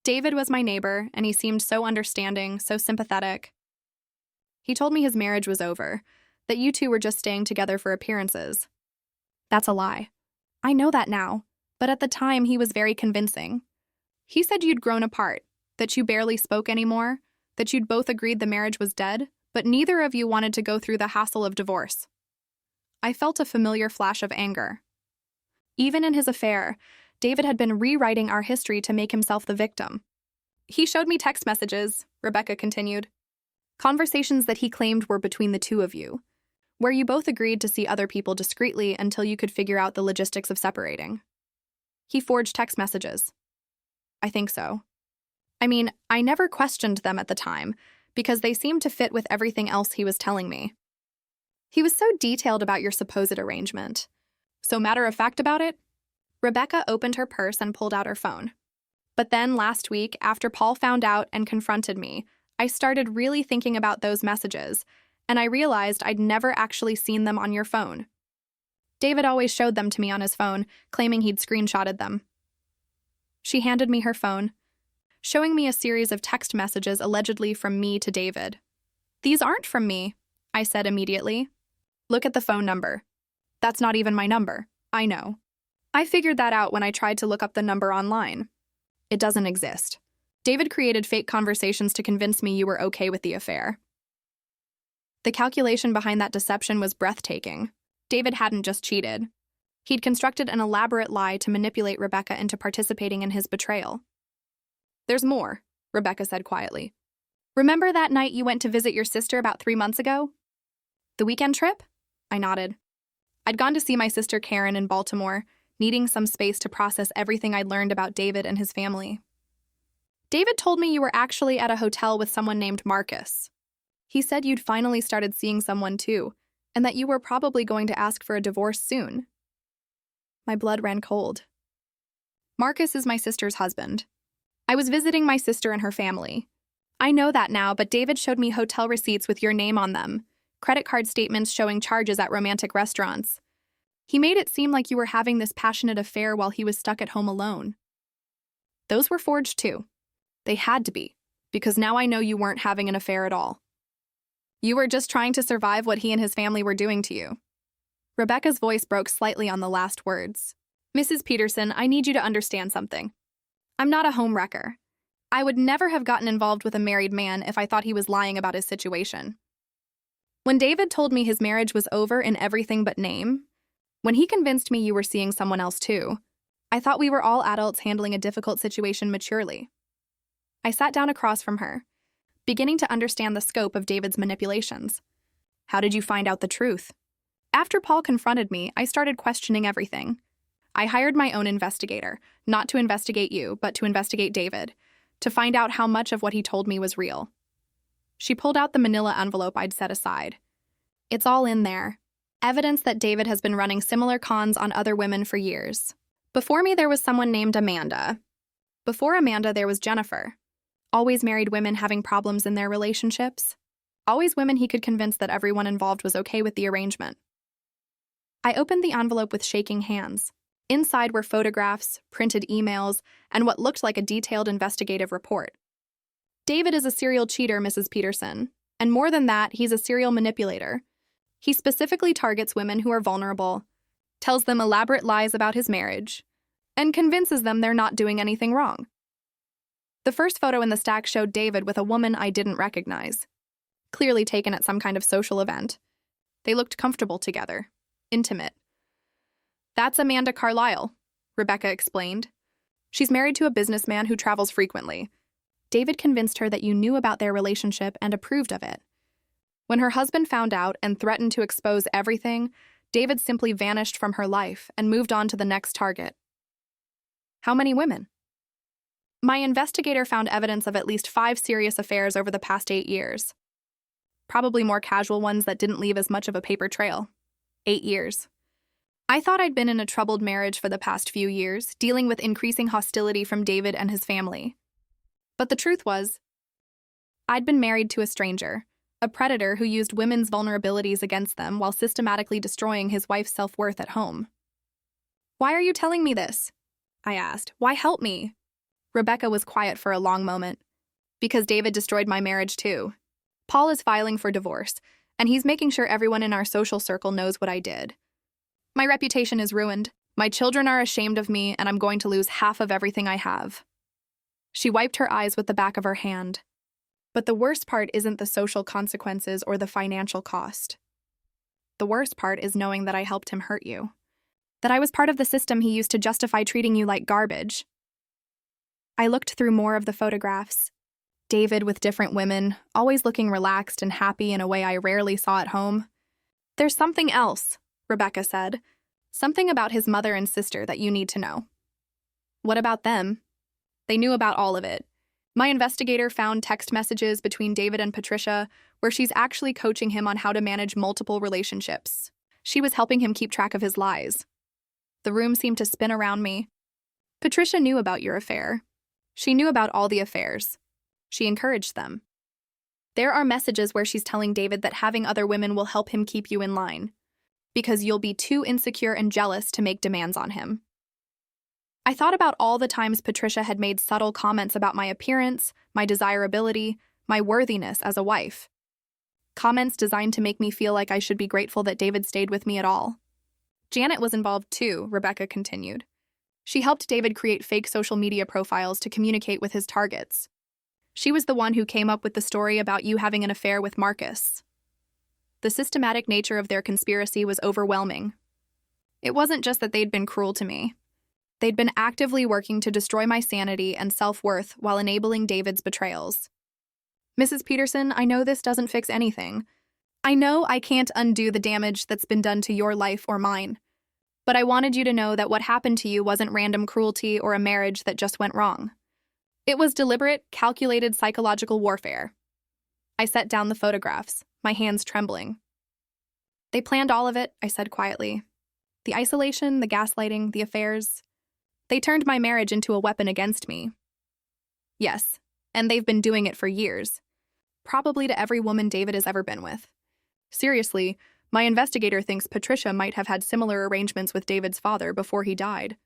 Speaker 1: David was my neighbor, and he seemed so understanding, so sympathetic. He told me his marriage was over, that you two were just staying together for appearances. That's a lie. I know that now, but at the time he was very convincing. He said you'd grown apart, that you barely spoke anymore, that you'd both agreed the marriage was dead, but neither of you wanted to go through the hassle of divorce. I felt a familiar flash of anger. Even in his affair, David had been rewriting our history to make himself the victim. He showed me text messages, Rebecca continued. Conversations that he claimed were between the two of you, where you both agreed to see other people discreetly until you could figure out the logistics of separating. He forged text messages. I think so. I mean, I never questioned them at the time, because they seemed to fit with everything else he was telling me. He was so detailed about your supposed arrangement. So matter-of-fact about it? Rebecca opened her purse and pulled out her phone. But then last week, after Paul found out and confronted me, I started really thinking about those messages, and I realized I'd never actually seen them on your phone. David always showed them to me on his phone, claiming he'd screenshotted them. She handed me her phone. showing me a series of text messages allegedly from me to David. "These aren't from me," I said immediately. "Look at the phone number. That's not even my number. I know. I figured that out when I tried to look up the number online. It doesn't exist. David created fake conversations to convince me you were okay with the affair." The calculation behind that deception was breathtaking. David hadn't just cheated. He'd constructed an elaborate lie to manipulate Rebecca into participating in his betrayal. "There's more," Rebecca said quietly. "Remember that night you went to visit your sister about 3 months ago? The weekend trip?" I nodded. I'd gone to see my sister Karen in Baltimore, needing some space to process everything I'd learned about David and his family. "David told me you were actually at a hotel with someone named Marcus. He said you'd finally started seeing someone too, and that you were probably going to ask for a divorce soon." My blood ran cold. Marcus is my sister's husband. I was visiting my sister and her family. I know that now, but David showed me hotel receipts with your name on them, credit card statements showing charges at romantic restaurants. He made it seem like you were having this passionate affair while he was stuck at home alone. Those were forged too. They had to be, because now I know you weren't having an affair at all. You were just trying to survive what he and his family were doing to you. Rebecca's voice broke slightly on the last words. "Mrs. Peterson, I need you to understand something. I'm not a homewrecker. I would never have gotten involved with a married man if I thought he was lying about his situation. When David told me his marriage was over in everything but name, when he convinced me you were seeing someone else too, I thought we were all adults handling a difficult situation maturely." I sat down across from her, beginning to understand the scope of David's manipulations. "How did you find out the truth?" After Paul confronted me, I started questioning everything. I hired my own investigator, not to investigate you, but to investigate David, to find out how much of what he told me was real. She pulled out the manila envelope I'd set aside. It's all in there. Evidence that David has been running similar cons on other women for years. Before me, there was someone named Amanda. Before Amanda, there was Jennifer. Always married women having problems in their relationships. Always women he could convince that everyone involved was okay with the arrangement. I opened the envelope with shaking hands. Inside were photographs, printed emails, and what looked like a detailed investigative report. David is a serial cheater, Mrs. Peterson. And more than that, he's a serial manipulator. He specifically targets women who are vulnerable, tells them elaborate lies about his marriage, and convinces them they're not doing anything wrong. The first photo in the stack showed David with a woman I didn't recognize, clearly taken at some kind of social event. They looked comfortable together, intimate. "That's Amanda Carlisle," Rebecca explained. "She's married to a businessman who travels frequently. David convinced her that you knew about their relationship and approved of it. When her husband found out and threatened to expose everything, David simply vanished from her life and moved on to the next target." "How many women?" "My investigator found evidence of at least 5 serious affairs over the past 8 years. Probably more casual ones that didn't leave as much of a paper trail. 8 years. I thought I'd been in a troubled marriage for the past few years, dealing with increasing hostility from David and his family. But the truth was, I'd been married to a stranger, a predator who used women's vulnerabilities against them while systematically destroying his wife's self-worth at home." "Why are you telling me this?" I asked. "Why help me?" Rebecca was quiet for a long moment. "Because David destroyed my marriage too. Paul is filing for divorce, and he's making sure everyone in our social circle knows what I did. My reputation is ruined. My children are ashamed of me, and I'm going to lose half of everything I have." She wiped her eyes with the back of her hand. "But the worst part isn't the social consequences or the financial cost. The worst part is knowing that I helped him hurt you. That I was part of the system he used to justify treating you like garbage." I looked through more of the photographs. David with different women, always looking relaxed and happy in a way I rarely saw at home. "There's something else," Rebecca said. "Something about his mother and sister that you need to know." "What about them?" "They knew about all of it. My investigator found text messages between David and Patricia where she's actually coaching him on how to manage multiple relationships. She was helping him keep track of his lies." The room seemed to spin around me. "Patricia knew about your affair. She knew about all the affairs. She encouraged them. There are messages where she's telling David that having other women will help him keep you in line, because you'll be too insecure and jealous to make demands on him." I thought about all the times Patricia had made subtle comments about my appearance, my desirability, my worthiness as a wife. Comments designed to make me feel like I should be grateful that David stayed with me at all. Janet was involved too, Rebecca continued. She helped David create fake social media profiles to communicate with his targets. She was the one who came up with the story about you having an affair with Marcus. The systematic nature of their conspiracy was overwhelming. It wasn't just that they'd been cruel to me. They'd been actively working to destroy my sanity and self-worth while enabling David's betrayals. Mrs. Peterson, I know this doesn't fix anything. I know I can't undo the damage that's been done to your life or mine. But I wanted you to know that what happened to you wasn't random cruelty or a marriage that just went wrong. It was deliberate, calculated psychological warfare. I set down the photographs, my hands trembling. They planned all of it, I said quietly. The isolation, the gaslighting, the affairs. They turned my marriage into a weapon against me. Yes, and they've been doing it for years. Probably to every woman David has ever been with. Seriously, my investigator thinks Patricia might have had similar arrangements with David's father before he died.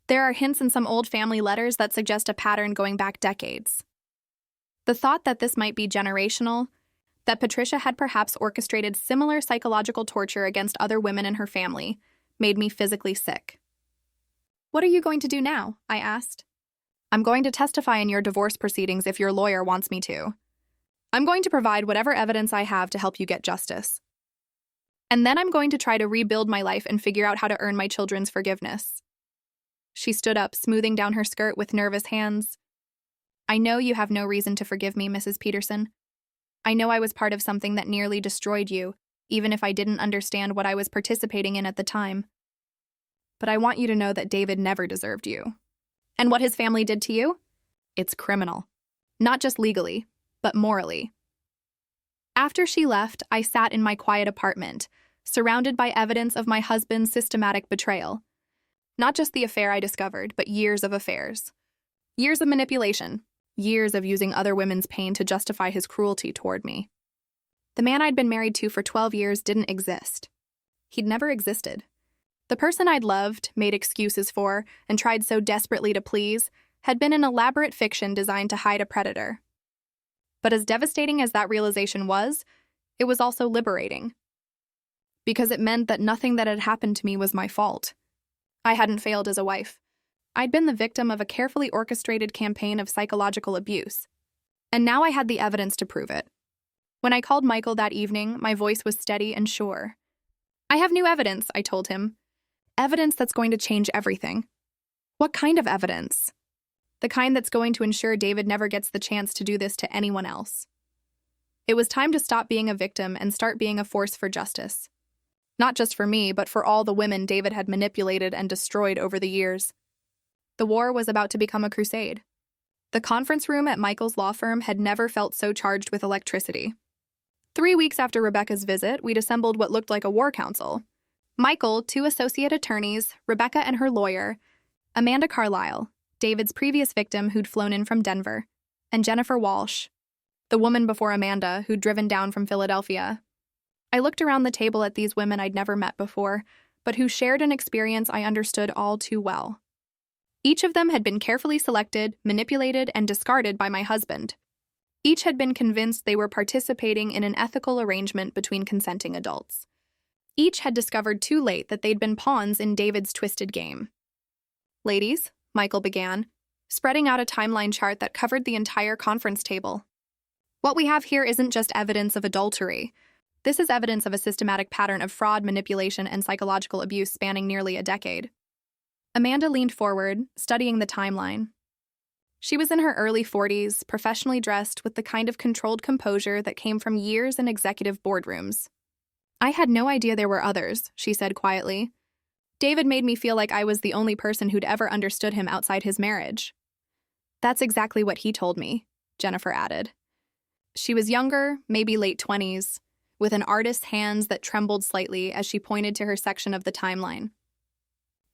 Speaker 1: There are hints in some old family letters that suggest a pattern going back decades. The thought that this might be generational, that Patricia had perhaps orchestrated similar psychological torture against other women in her family, made me physically sick. What are you going to do now? I asked. I'm going to testify in your divorce proceedings if your lawyer wants me to. I'm going to provide whatever evidence I have to help you get justice. And then I'm going to try to rebuild my life and figure out how to earn my children's forgiveness. She stood up, smoothing down her skirt with nervous hands. I know you have no reason to forgive me, Mrs. Peterson. I know I was part of something that nearly destroyed you, even if I didn't understand what I was participating in at the time. But I want you to know that David never deserved you. And what his family did to you? It's criminal. Not just legally, but morally. After she left, I sat in my quiet apartment, surrounded by evidence of my husband's systematic betrayal. Not just the affair I discovered, but years of affairs. Years of manipulation. Years of using other women's pain to justify his cruelty toward me. The man I'd been married to for 12 years didn't exist. He'd never existed. The person I'd loved, made excuses for, and tried so desperately to please, had been an elaborate fiction designed to hide a predator. But as devastating as that realization was, it was also liberating. Because it meant that nothing that had happened to me was my fault. I hadn't failed as a wife. I'd been the victim of a carefully orchestrated campaign of psychological abuse. And now I had the evidence to prove it. When I called Michael that evening, my voice was steady and sure. I have new evidence, I told him. Evidence that's going to change everything. What kind of evidence? The kind that's going to ensure David never gets the chance to do this to anyone else. It was time to stop being a victim and start being a force for justice. Not just for me, but for all the women David had manipulated and destroyed over the years. The war was about to become a crusade. The conference room at Michael's law firm had never felt so charged with electricity. 3 weeks after Rebecca's visit, we'd assembled what looked like a war council. Michael, 2 associate attorneys, Rebecca and her lawyer, Amanda Carlisle, David's previous victim who'd flown in from Denver, and Jennifer Walsh, the woman before Amanda who'd driven down from Philadelphia. I looked around the table at these women I'd never met before, but who shared an experience I understood all too well. Each of them had been carefully selected, manipulated, and discarded by my husband. Each had been convinced they were participating in an ethical arrangement between consenting adults. Each had discovered too late that they'd been pawns in David's twisted game. Ladies, Michael began, spreading out a timeline chart that covered the entire conference table. What we have here isn't just evidence of adultery. This is evidence of a systematic pattern of fraud, manipulation, and psychological abuse spanning nearly a decade. Amanda leaned forward, studying the timeline. She was in her early 40s, professionally dressed with the kind of controlled composure that came from years in executive boardrooms. I had no idea there were others, she said quietly. David made me feel like I was the only person who'd ever understood him outside his marriage. That's exactly what he told me, Jennifer added. She was younger, maybe late 20s, with an artist's hands that trembled slightly as she pointed to her section of the timeline.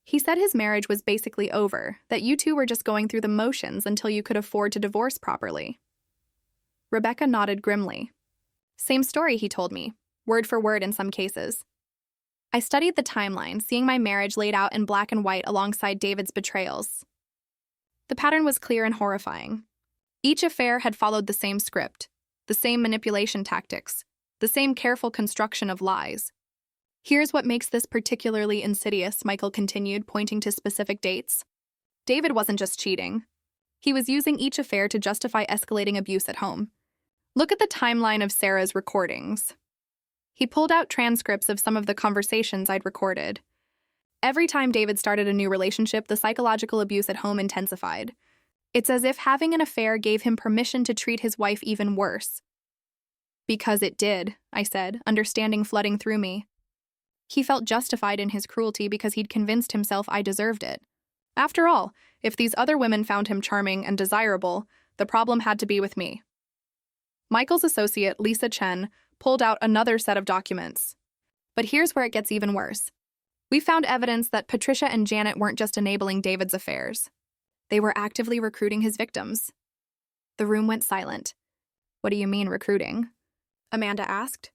Speaker 1: He said his marriage was basically over, that you two were just going through the motions until you could afford to divorce properly. Rebecca nodded grimly. Same story, he told me, word for word in some cases. I studied the timeline, seeing my marriage laid out in black and white alongside David's betrayals. The pattern was clear and horrifying. Each affair had followed the same script, the same manipulation tactics, the same careful construction of lies. Here's what makes this particularly insidious, Michael continued, pointing to specific dates. David wasn't just cheating. He was using each affair to justify escalating abuse at home. Look at the timeline of Sarah's recordings. He pulled out transcripts of some of the conversations I'd recorded. Every time David started a new relationship, the psychological abuse at home intensified. It's as if having an affair gave him permission to treat his wife even worse. Because it did, I said, understanding flooding through me. He felt justified in his cruelty because he'd convinced himself I deserved it. After all, if these other women found him charming and desirable, the problem had to be with me. Michael's associate, Lisa Chen, pulled out another set of documents. But here's where it gets even worse. We found evidence that Patricia and Janet weren't just enabling David's affairs. They were actively recruiting his victims. The room went silent. What do you mean, recruiting? Amanda asked.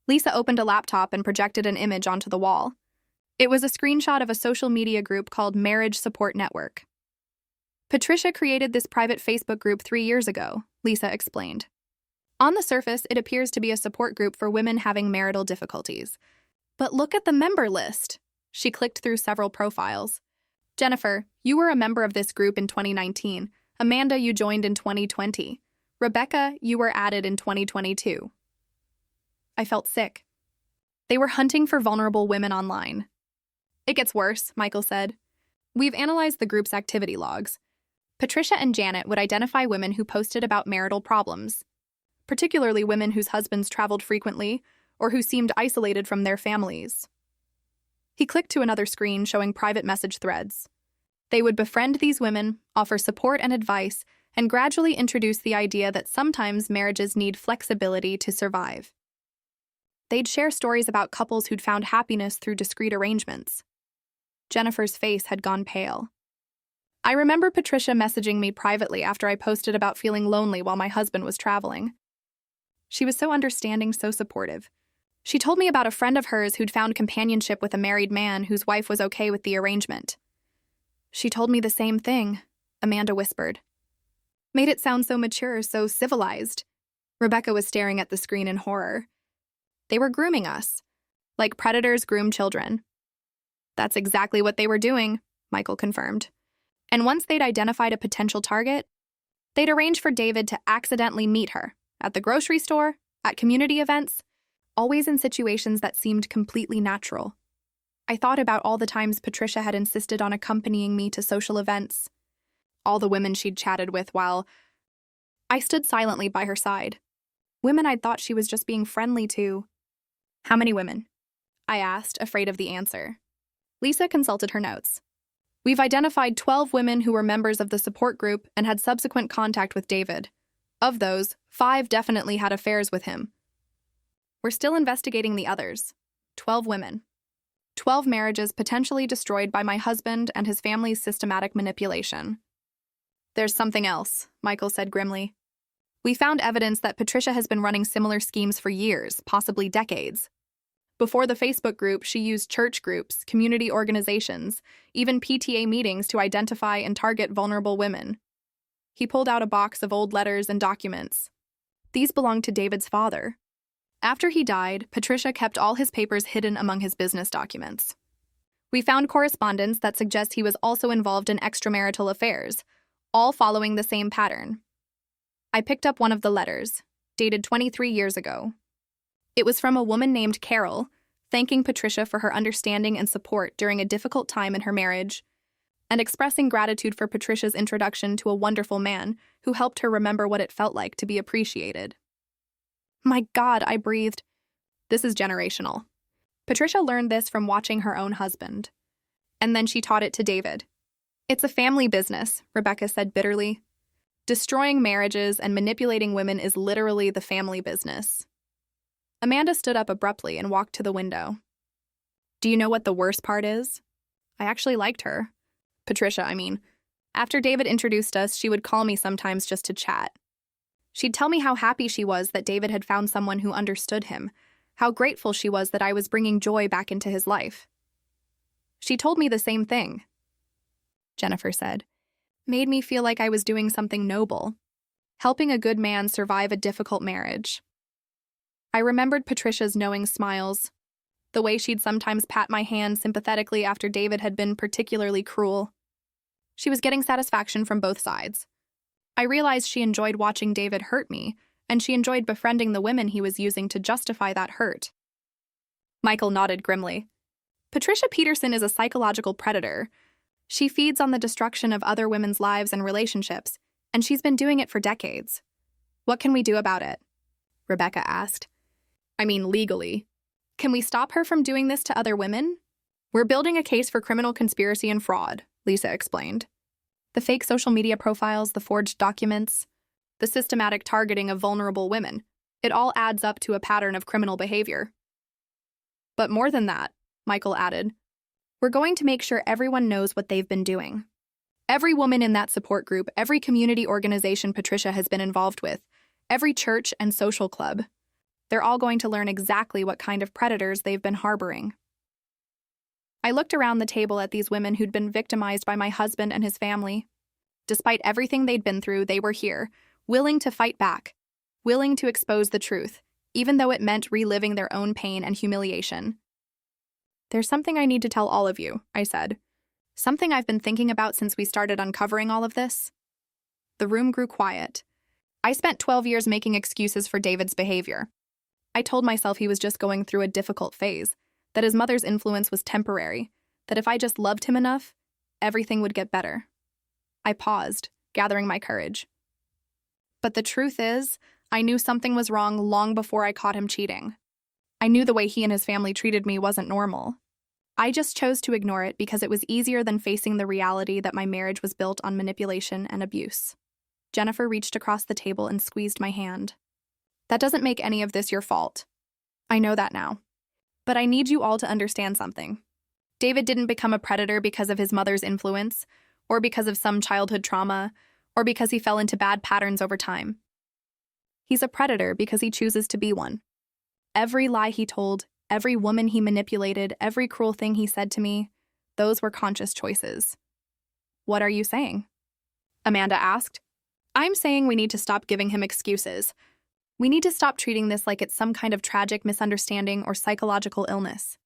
Speaker 1: Lisa opened a laptop and projected an image onto the wall. It was a screenshot of a social media group called Marriage Support Network. Patricia created this private Facebook group 3 years ago, Lisa explained. On the surface, it appears to be a support group for women having marital difficulties. But look at the member list. She clicked through several profiles. Jennifer, you were a member of this group in 2019. Amanda, you joined in 2020. Rebecca, you were added in 2022. I felt sick. They were hunting for vulnerable women online. It gets worse, Michael said. We've analyzed the group's activity logs. Patricia and Janet would identify women who posted about marital problems, particularly women whose husbands traveled frequently or who seemed isolated from their families. He clicked to another screen showing private message threads. They would befriend these women, offer support and advice, and gradually introduce the idea that sometimes marriages need flexibility to survive. They'd share stories about couples who'd found happiness through discreet arrangements. Jennifer's face had gone pale. I remember Patricia messaging me privately after I posted about feeling lonely while my husband was traveling. She was so understanding, so supportive. She told me about a friend of hers who'd found companionship with a married man whose wife was okay with the arrangement. She told me the same thing, Amanda whispered. Made it sound so mature, so civilized. Rebecca was staring at the screen in horror. They were grooming us, like predators groom children. That's exactly what they were doing, Michael confirmed. And once they'd identified a potential target, they'd arrange for David to accidentally meet her at the grocery store, at community events, always in situations that seemed completely natural. I thought about all the times Patricia had insisted on accompanying me to social events, all the women she'd chatted with while I stood silently by her side. Women I'd thought she was just being friendly to. How many women? I asked, afraid of the answer. Lisa consulted her notes. We've identified 12 women who were members of the support group and had subsequent contact with David. Of those, 5 definitely had affairs with him. We're still investigating the others. 12 women. 12 marriages potentially destroyed by my husband and his family's systematic manipulation. There's something else, Michael said grimly. We found evidence that Patricia has been running similar schemes for years, possibly decades. Before the Facebook group, she used church groups, community organizations, even PTA meetings to identify and target vulnerable women. He pulled out a box of old letters and documents. These belonged to David's father. After he died, Patricia kept all his papers hidden among his business documents. We found correspondence that suggests he was also involved in extramarital affairs, all following the same pattern. I picked up one of the letters, dated 23 years ago. It was from a woman named Carol, thanking Patricia for her understanding and support during a difficult time in her marriage, and expressing gratitude for Patricia's introduction to a wonderful man who helped her remember what it felt like to be appreciated. My God, I breathed. This is generational. Patricia learned this from watching her own husband. And then she taught it to David. It's a family business, Rebecca said bitterly. Destroying marriages and manipulating women is literally the family business. Amanda stood up abruptly and walked to the window. Do you know what the worst part is? I actually liked her. Patricia, I mean. After David introduced us, she would call me sometimes just to chat. She'd tell me how happy she was that David had found someone who understood him, how grateful she was that I was bringing joy back into his life. She told me the same thing, Jennifer said. Made me feel like I was doing something noble, helping a good man survive a difficult marriage. I remembered Patricia's knowing smiles, the way she'd sometimes pat my hand sympathetically after David had been particularly cruel. She was getting satisfaction from both sides. I realized she enjoyed watching David hurt me, and she enjoyed befriending the women he was using to justify that hurt. Michael nodded grimly. Patricia Peterson is a psychological predator. She feeds on the destruction of other women's lives and relationships, and she's been doing it for decades. What can we do about it? Rebecca asked. I mean, legally. Can we stop her from doing this to other women? We're building a case for criminal conspiracy and fraud, Lisa explained. The fake social media profiles, the forged documents, the systematic targeting of vulnerable women, it all adds up to a pattern of criminal behavior. But more than that, Michael added, we're going to make sure everyone knows what they've been doing. Every woman in that support group, every community organization Patricia has been involved with, every church and social club, they're all going to learn exactly what kind of predators they've been harboring. I looked around the table at these women who'd been victimized by my husband and his family. Despite everything they'd been through, they were here, willing to fight back, willing to expose the truth, even though it meant reliving their own pain and humiliation. There's something I need to tell all of you, I said. Something I've been thinking about since we started uncovering all of this. The room grew quiet. I spent 12 years making excuses for David's behavior. I told myself he was just going through a difficult phase, that his mother's influence was temporary, that if I just loved him enough, everything would get better. I paused, gathering my courage. But the truth is, I knew something was wrong long before I caught him cheating. I knew the way he and his family treated me wasn't normal. I just chose to ignore it because it was easier than facing the reality that my marriage was built on manipulation and abuse. Jennifer reached across the table and squeezed my hand. That doesn't make any of this your fault. I know that now. But I need you all to understand something. David didn't become a predator because of his mother's influence, or because of some childhood trauma, or because he fell into bad patterns over time. He's a predator because he chooses to be one. Every lie he told, every woman he manipulated, every cruel thing he said to me, those were conscious choices. What are you saying? Amanda asked. I'm saying we need to stop giving him excuses. We need to stop treating this like it's some kind of tragic misunderstanding or psychological illness.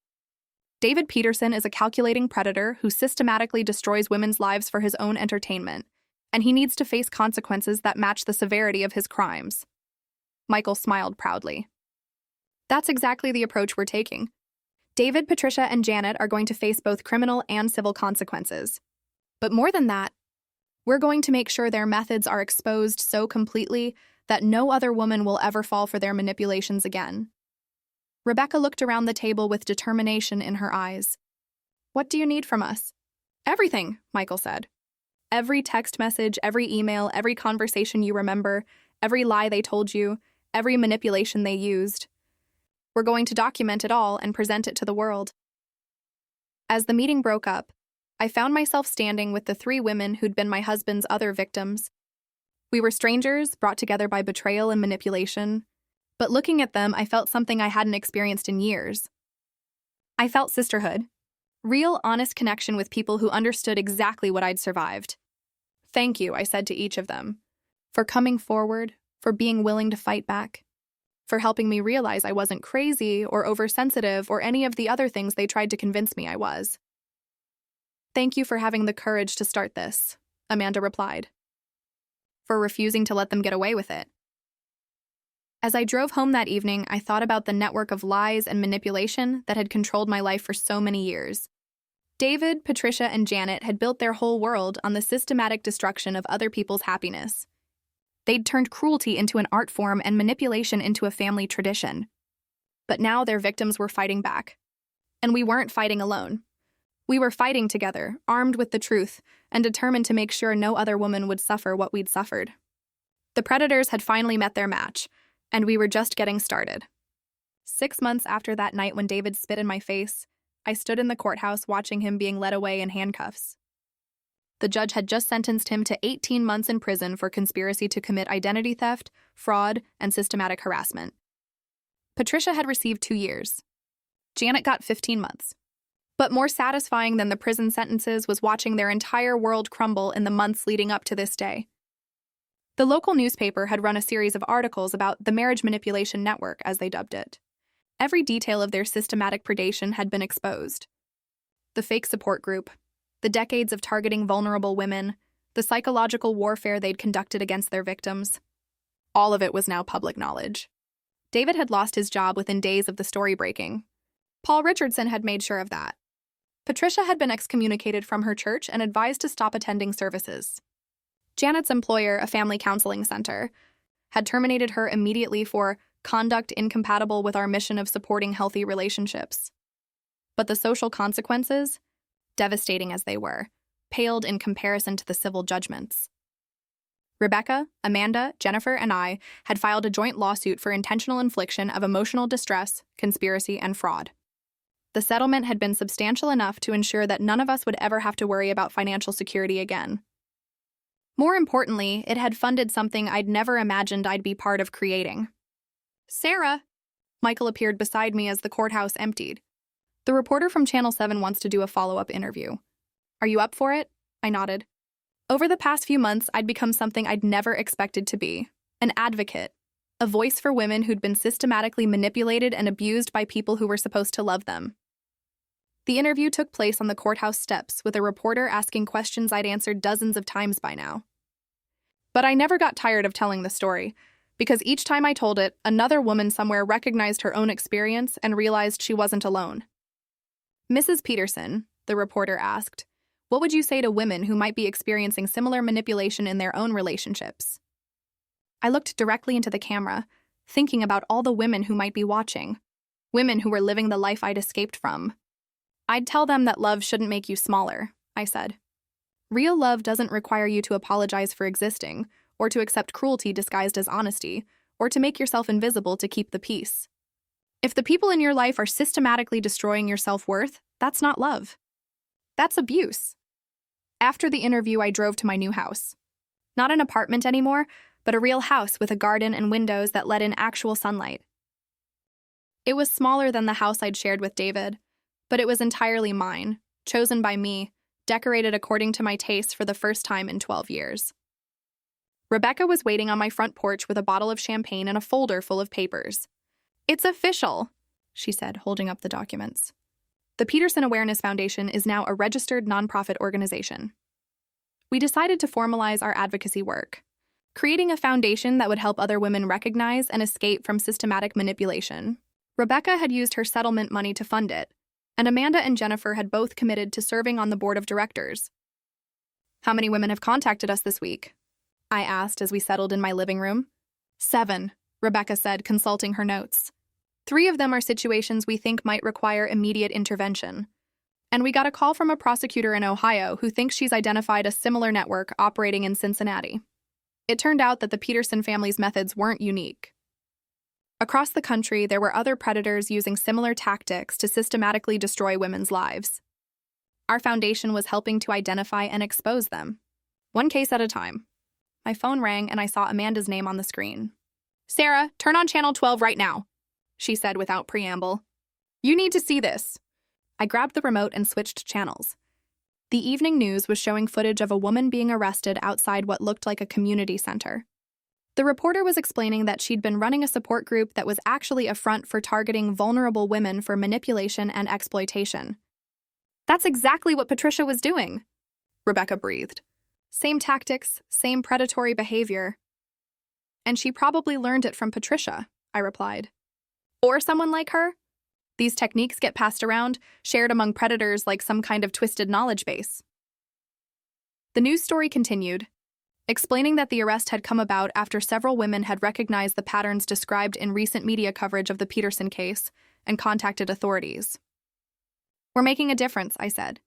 Speaker 1: David Peterson is a calculating predator who systematically destroys women's lives for his own entertainment, and he needs to face consequences that match the severity of his crimes. Michael smiled proudly. That's exactly the approach we're taking. David, Patricia, and Janet are going to face both criminal and civil consequences. But more than that, we're going to make sure their methods are exposed so completely that no other woman will ever fall for their manipulations again. Rebecca looked around the table with determination in her eyes. What do you need from us? Everything, Michael said. Every text message, every email, every conversation you remember, every lie they told you, every manipulation they used. We're going to document it all and present it to the world. As the meeting broke up, I found myself standing with the 3 women who'd been my husband's other victims. We were strangers, brought together by betrayal and manipulation, but looking at them, I felt something I hadn't experienced in years. I felt sisterhood, real, honest connection with people who understood exactly what I'd survived. Thank you, I said to each of them, for coming forward, for being willing to fight back, for helping me realize I wasn't crazy or oversensitive or any of the other things they tried to convince me I was. Thank you for having the courage to start this, Amanda replied. For refusing to let them get away with it. As I drove home that evening, I thought about the network of lies and manipulation that had controlled my life for so many years. David, Patricia, and Janet had built their whole world on the systematic destruction of other people's happiness. They'd turned cruelty into an art form and manipulation into a family tradition. But now their victims were fighting back. And we weren't fighting alone. We were fighting together, armed with the truth, and determined to make sure no other woman would suffer what we'd suffered. The predators had finally met their match, and we were just getting started. 6 months after that night when David spit in my face, I stood in the courthouse watching him being led away in handcuffs. The judge had just sentenced him to 18 months in prison for conspiracy to commit identity theft, fraud, and systematic harassment. Patricia had received 2 years. Janet got 15 months. But more satisfying than the prison sentences was watching their entire world crumble in the months leading up to this day. The local newspaper had run a series of articles about the marriage manipulation network, as they dubbed it. Every detail of their systematic predation had been exposed. The fake support group, the decades of targeting vulnerable women, the psychological warfare they'd conducted against their victims. All of it was now public knowledge. David had lost his job within days of the story breaking. Paul Richardson had made sure of that. Patricia had been excommunicated from her church and advised to stop attending services. Janet's employer, a family counseling center, had terminated her immediately for conduct incompatible with our mission of supporting healthy relationships. But the social consequences, devastating as they were, paled in comparison to the civil judgments. Rebecca, Amanda, Jennifer, and I had filed a joint lawsuit for intentional infliction of emotional distress, conspiracy, and fraud. The settlement had been substantial enough to ensure that none of us would ever have to worry about financial security again. More importantly, it had funded something I'd never imagined I'd be part of creating. "Sarah!" Michael appeared beside me as the courthouse emptied. "The reporter from Channel 7 wants to do a follow-up interview. Are you up for it?" I nodded. Over the past few months, I'd become something I'd never expected to be. An advocate. A voice for women who'd been systematically manipulated and abused by people who were supposed to love them. The interview took place on the courthouse steps, with a reporter asking questions I'd answered dozens of times by now. But I never got tired of telling the story, because each time I told it, another woman somewhere recognized her own experience and realized she wasn't alone. "Mrs. Peterson," the reporter asked, "what would you say to women who might be experiencing similar manipulation in their own relationships?" I looked directly into the camera, thinking about all the women who might be watching, women who were living the life I'd escaped from. "I'd tell them that love shouldn't make you smaller," I said. "Real love doesn't require you to apologize for existing, or to accept cruelty disguised as honesty, or to make yourself invisible to keep the peace. If the people in your life are systematically destroying your self-worth, that's not love. That's abuse." After the interview, I drove to my new house. Not an apartment anymore, but a real house with a garden and windows that let in actual sunlight. It was smaller than the house I'd shared with David, but it was entirely mine, chosen by me, decorated according to my taste for the first time in 12 years. Rebecca was waiting on my front porch with a bottle of champagne and a folder full of papers. "It's official," she said, holding up the documents. "The Peterson Awareness Foundation is now a registered nonprofit organization. We decided to formalize our advocacy work, creating a foundation that would help other women recognize and escape from systematic manipulation." Rebecca had used her settlement money to fund it, and Amanda and Jennifer had both committed to serving on the board of directors. "How many women have contacted us this week?" I asked as we settled in my living room. 7, Rebecca said, consulting her notes. 3 of them are situations we think might require immediate intervention. And we got a call from a prosecutor in Ohio who thinks she's identified a similar network operating in Cincinnati. It turned out that the Peterson family's methods weren't unique. Across the country, there were other predators using similar tactics to systematically destroy women's lives. Our foundation was helping to identify and expose them, one case at a time. My phone rang and I saw Amanda's name on the screen. "Sarah, turn on Channel 12 right now," she said without preamble. "You need to see this." I grabbed the remote and switched channels. The evening news was showing footage of a woman being arrested outside what looked like a community center. The reporter was explaining that she'd been running a support group that was actually a front for targeting vulnerable women for manipulation and exploitation. "That's exactly what Patricia was doing," Rebecca breathed. "Same tactics, same predatory behavior." "And she probably learned it from Patricia," I replied. "Or someone like her. These techniques get passed around, shared among predators like some kind of twisted knowledge base." The news story continued, explaining that the arrest had come about after several women had recognized the patterns described in recent media coverage of the Peterson case and contacted authorities. "We're making a difference," I said.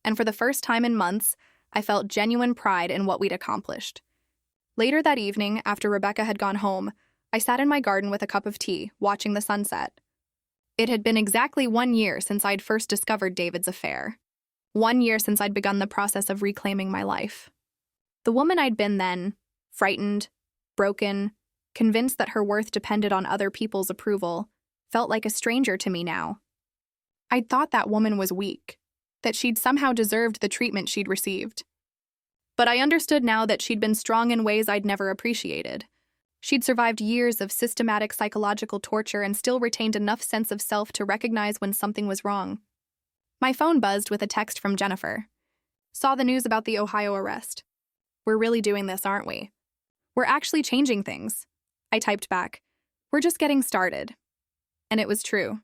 Speaker 1: And for the first time in months, I felt genuine pride in what we'd accomplished. Later that evening, after Rebecca had gone home, I sat in my garden with a cup of tea, watching the sunset. It had been exactly 1 year since I'd first discovered David's affair. 1 year since I'd begun the process of reclaiming my life. The woman I'd been then, frightened, broken, convinced that her worth depended on other people's approval, felt like a stranger to me now. I'd thought that woman was weak, that she'd somehow deserved the treatment she'd received. But I understood now that she'd been strong in ways I'd never appreciated. She'd survived years of systematic psychological torture and still retained enough sense of self to recognize when something was wrong. My phone buzzed with a text from Jennifer. Saw the news about the Ohio arrest. We're really doing this, aren't we? We're actually changing things. I typed back. We're just getting started. And it was true.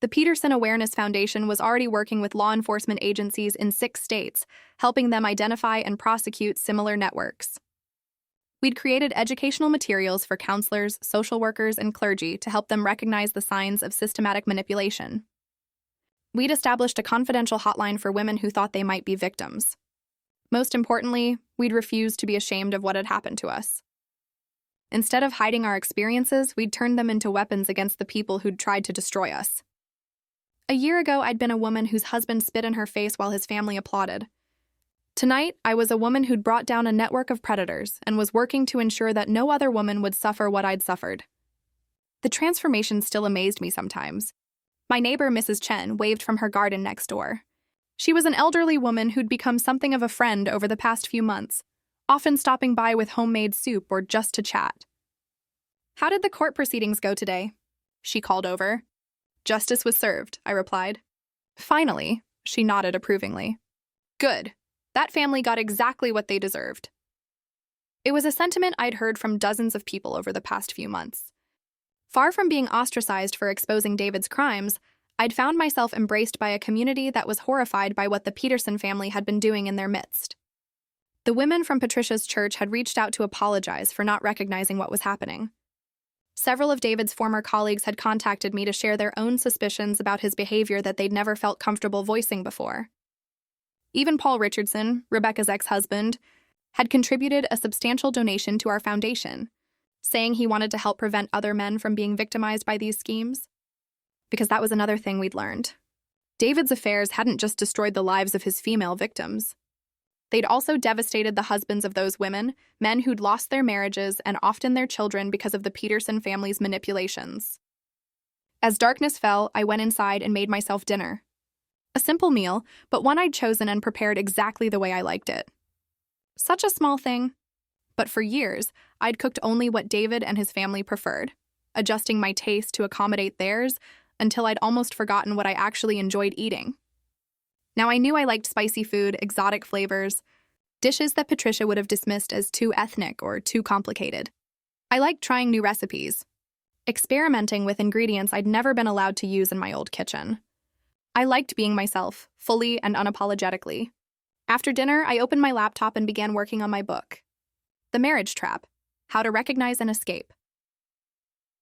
Speaker 1: The Peterson Awareness Foundation was already working with law enforcement agencies in 6 states, helping them identify and prosecute similar networks. We'd created educational materials for counselors, social workers, and clergy to help them recognize the signs of systematic manipulation. We'd established a confidential hotline for women who thought they might be victims. Most importantly, we'd refused to be ashamed of what had happened to us. Instead of hiding our experiences, we'd turned them into weapons against the people who'd tried to destroy us. A year ago, I'd been a woman whose husband spit in her face while his family applauded. Tonight, I was a woman who'd brought down a network of predators and was working to ensure that no other woman would suffer what I'd suffered. The transformation still amazed me sometimes. My neighbor, Mrs. Chen, waved from her garden next door. She was an elderly woman who'd become something of a friend over the past few months, often stopping by with homemade soup or just to chat. "How did the court proceedings go today?" she called over. "Justice was served," I replied. "Finally," she nodded approvingly. "Good. That family got exactly what they deserved." It was a sentiment I'd heard from dozens of people over the past few months. Far from being ostracized for exposing David's crimes, I'd found myself embraced by a community that was horrified by what the Peterson family had been doing in their midst. The women from Patricia's church had reached out to apologize for not recognizing what was happening. Several of David's former colleagues had contacted me to share their own suspicions about his behavior that they'd never felt comfortable voicing before. Even Paul Richardson, Rebecca's ex-husband, had contributed a substantial donation to our foundation, saying he wanted to help prevent other men from being victimized by these schemes. Because that was another thing we'd learned. David's affairs hadn't just destroyed the lives of his female victims. They'd also devastated the husbands of those women, men who'd lost their marriages and often their children because of the Peterson family's manipulations. As darkness fell, I went inside and made myself dinner. A simple meal, but one I'd chosen and prepared exactly the way I liked it. Such a small thing. But for years, I'd cooked only what David and his family preferred, adjusting my taste to accommodate theirs until I'd almost forgotten what I actually enjoyed eating. Now I knew I liked spicy food, exotic flavors, dishes that Patricia would have dismissed as too ethnic or too complicated. I liked trying new recipes, experimenting with ingredients I'd never been allowed to use in my old kitchen. I liked being myself, fully and unapologetically. After dinner, I opened my laptop and began working on my book, The Marriage Trap: How to Recognize and Escape.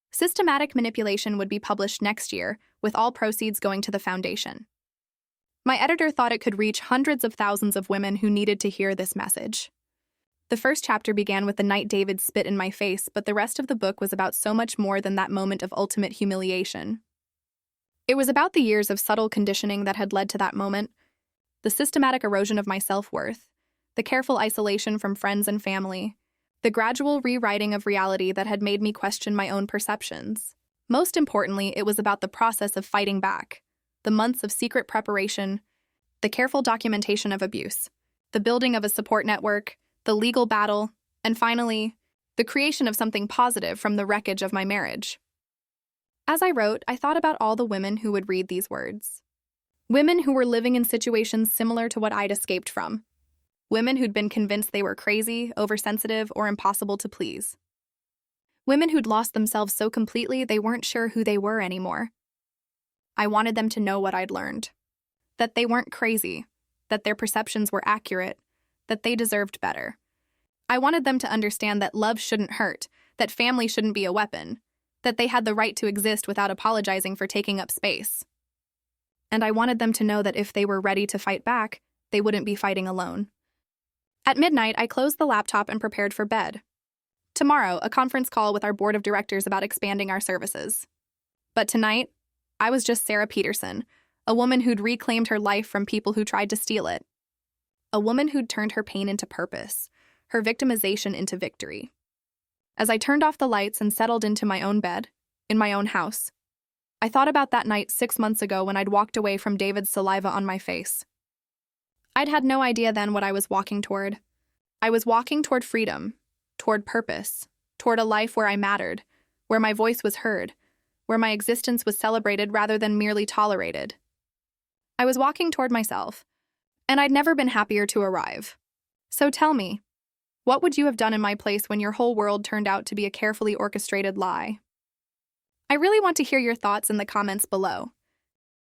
Speaker 1: Systematic manipulation would be published next year, with all proceeds going to the foundation. My editor thought it could reach hundreds of thousands of women who needed to hear this message. The first chapter began with the night David spit in my face, but the rest of the book was about so much more than that moment of ultimate humiliation. It was about the years of subtle conditioning that had led to that moment, the systematic erosion of my self-worth, the careful isolation from friends and family, the gradual rewriting of reality that had made me question my own perceptions. Most importantly, it was about the process of fighting back, the months of secret preparation, the careful documentation of abuse, the building of a support network, the legal battle, and finally, the creation of something positive from the wreckage of my marriage. As I wrote, I thought about all the women who would read these words. Women who were living in situations similar to what I'd escaped from. Women who'd been convinced they were crazy, oversensitive, or impossible to please. Women who'd lost themselves so completely they weren't sure who they were anymore. I wanted them to know what I'd learned. That they weren't crazy, that their perceptions were accurate, that they deserved better. I wanted them to understand that love shouldn't hurt, that family shouldn't be a weapon, that they had the right to exist without apologizing for taking up space. And I wanted them to know that if they were ready to fight back, they wouldn't be fighting alone. At midnight, I closed the laptop and prepared for bed. Tomorrow, a conference call with our board of directors about expanding our services. But tonight, I was just Sarah Peterson, a woman who'd reclaimed her life from people who tried to steal it. A woman who'd turned her pain into purpose, her victimization into victory. As I turned off the lights and settled into my own bed, in my own house, I thought about that night 6 months ago when I'd walked away from David's saliva on my face. I'd had no idea then what I was walking toward. I was walking toward freedom, toward purpose, toward a life where I mattered, where my voice was heard, where my existence was celebrated rather than merely tolerated. I was walking toward myself, and I'd never been happier to arrive. So tell me, what would you have done in my place when your whole world turned out to be a carefully orchestrated lie? I really want to hear your thoughts in the comments below.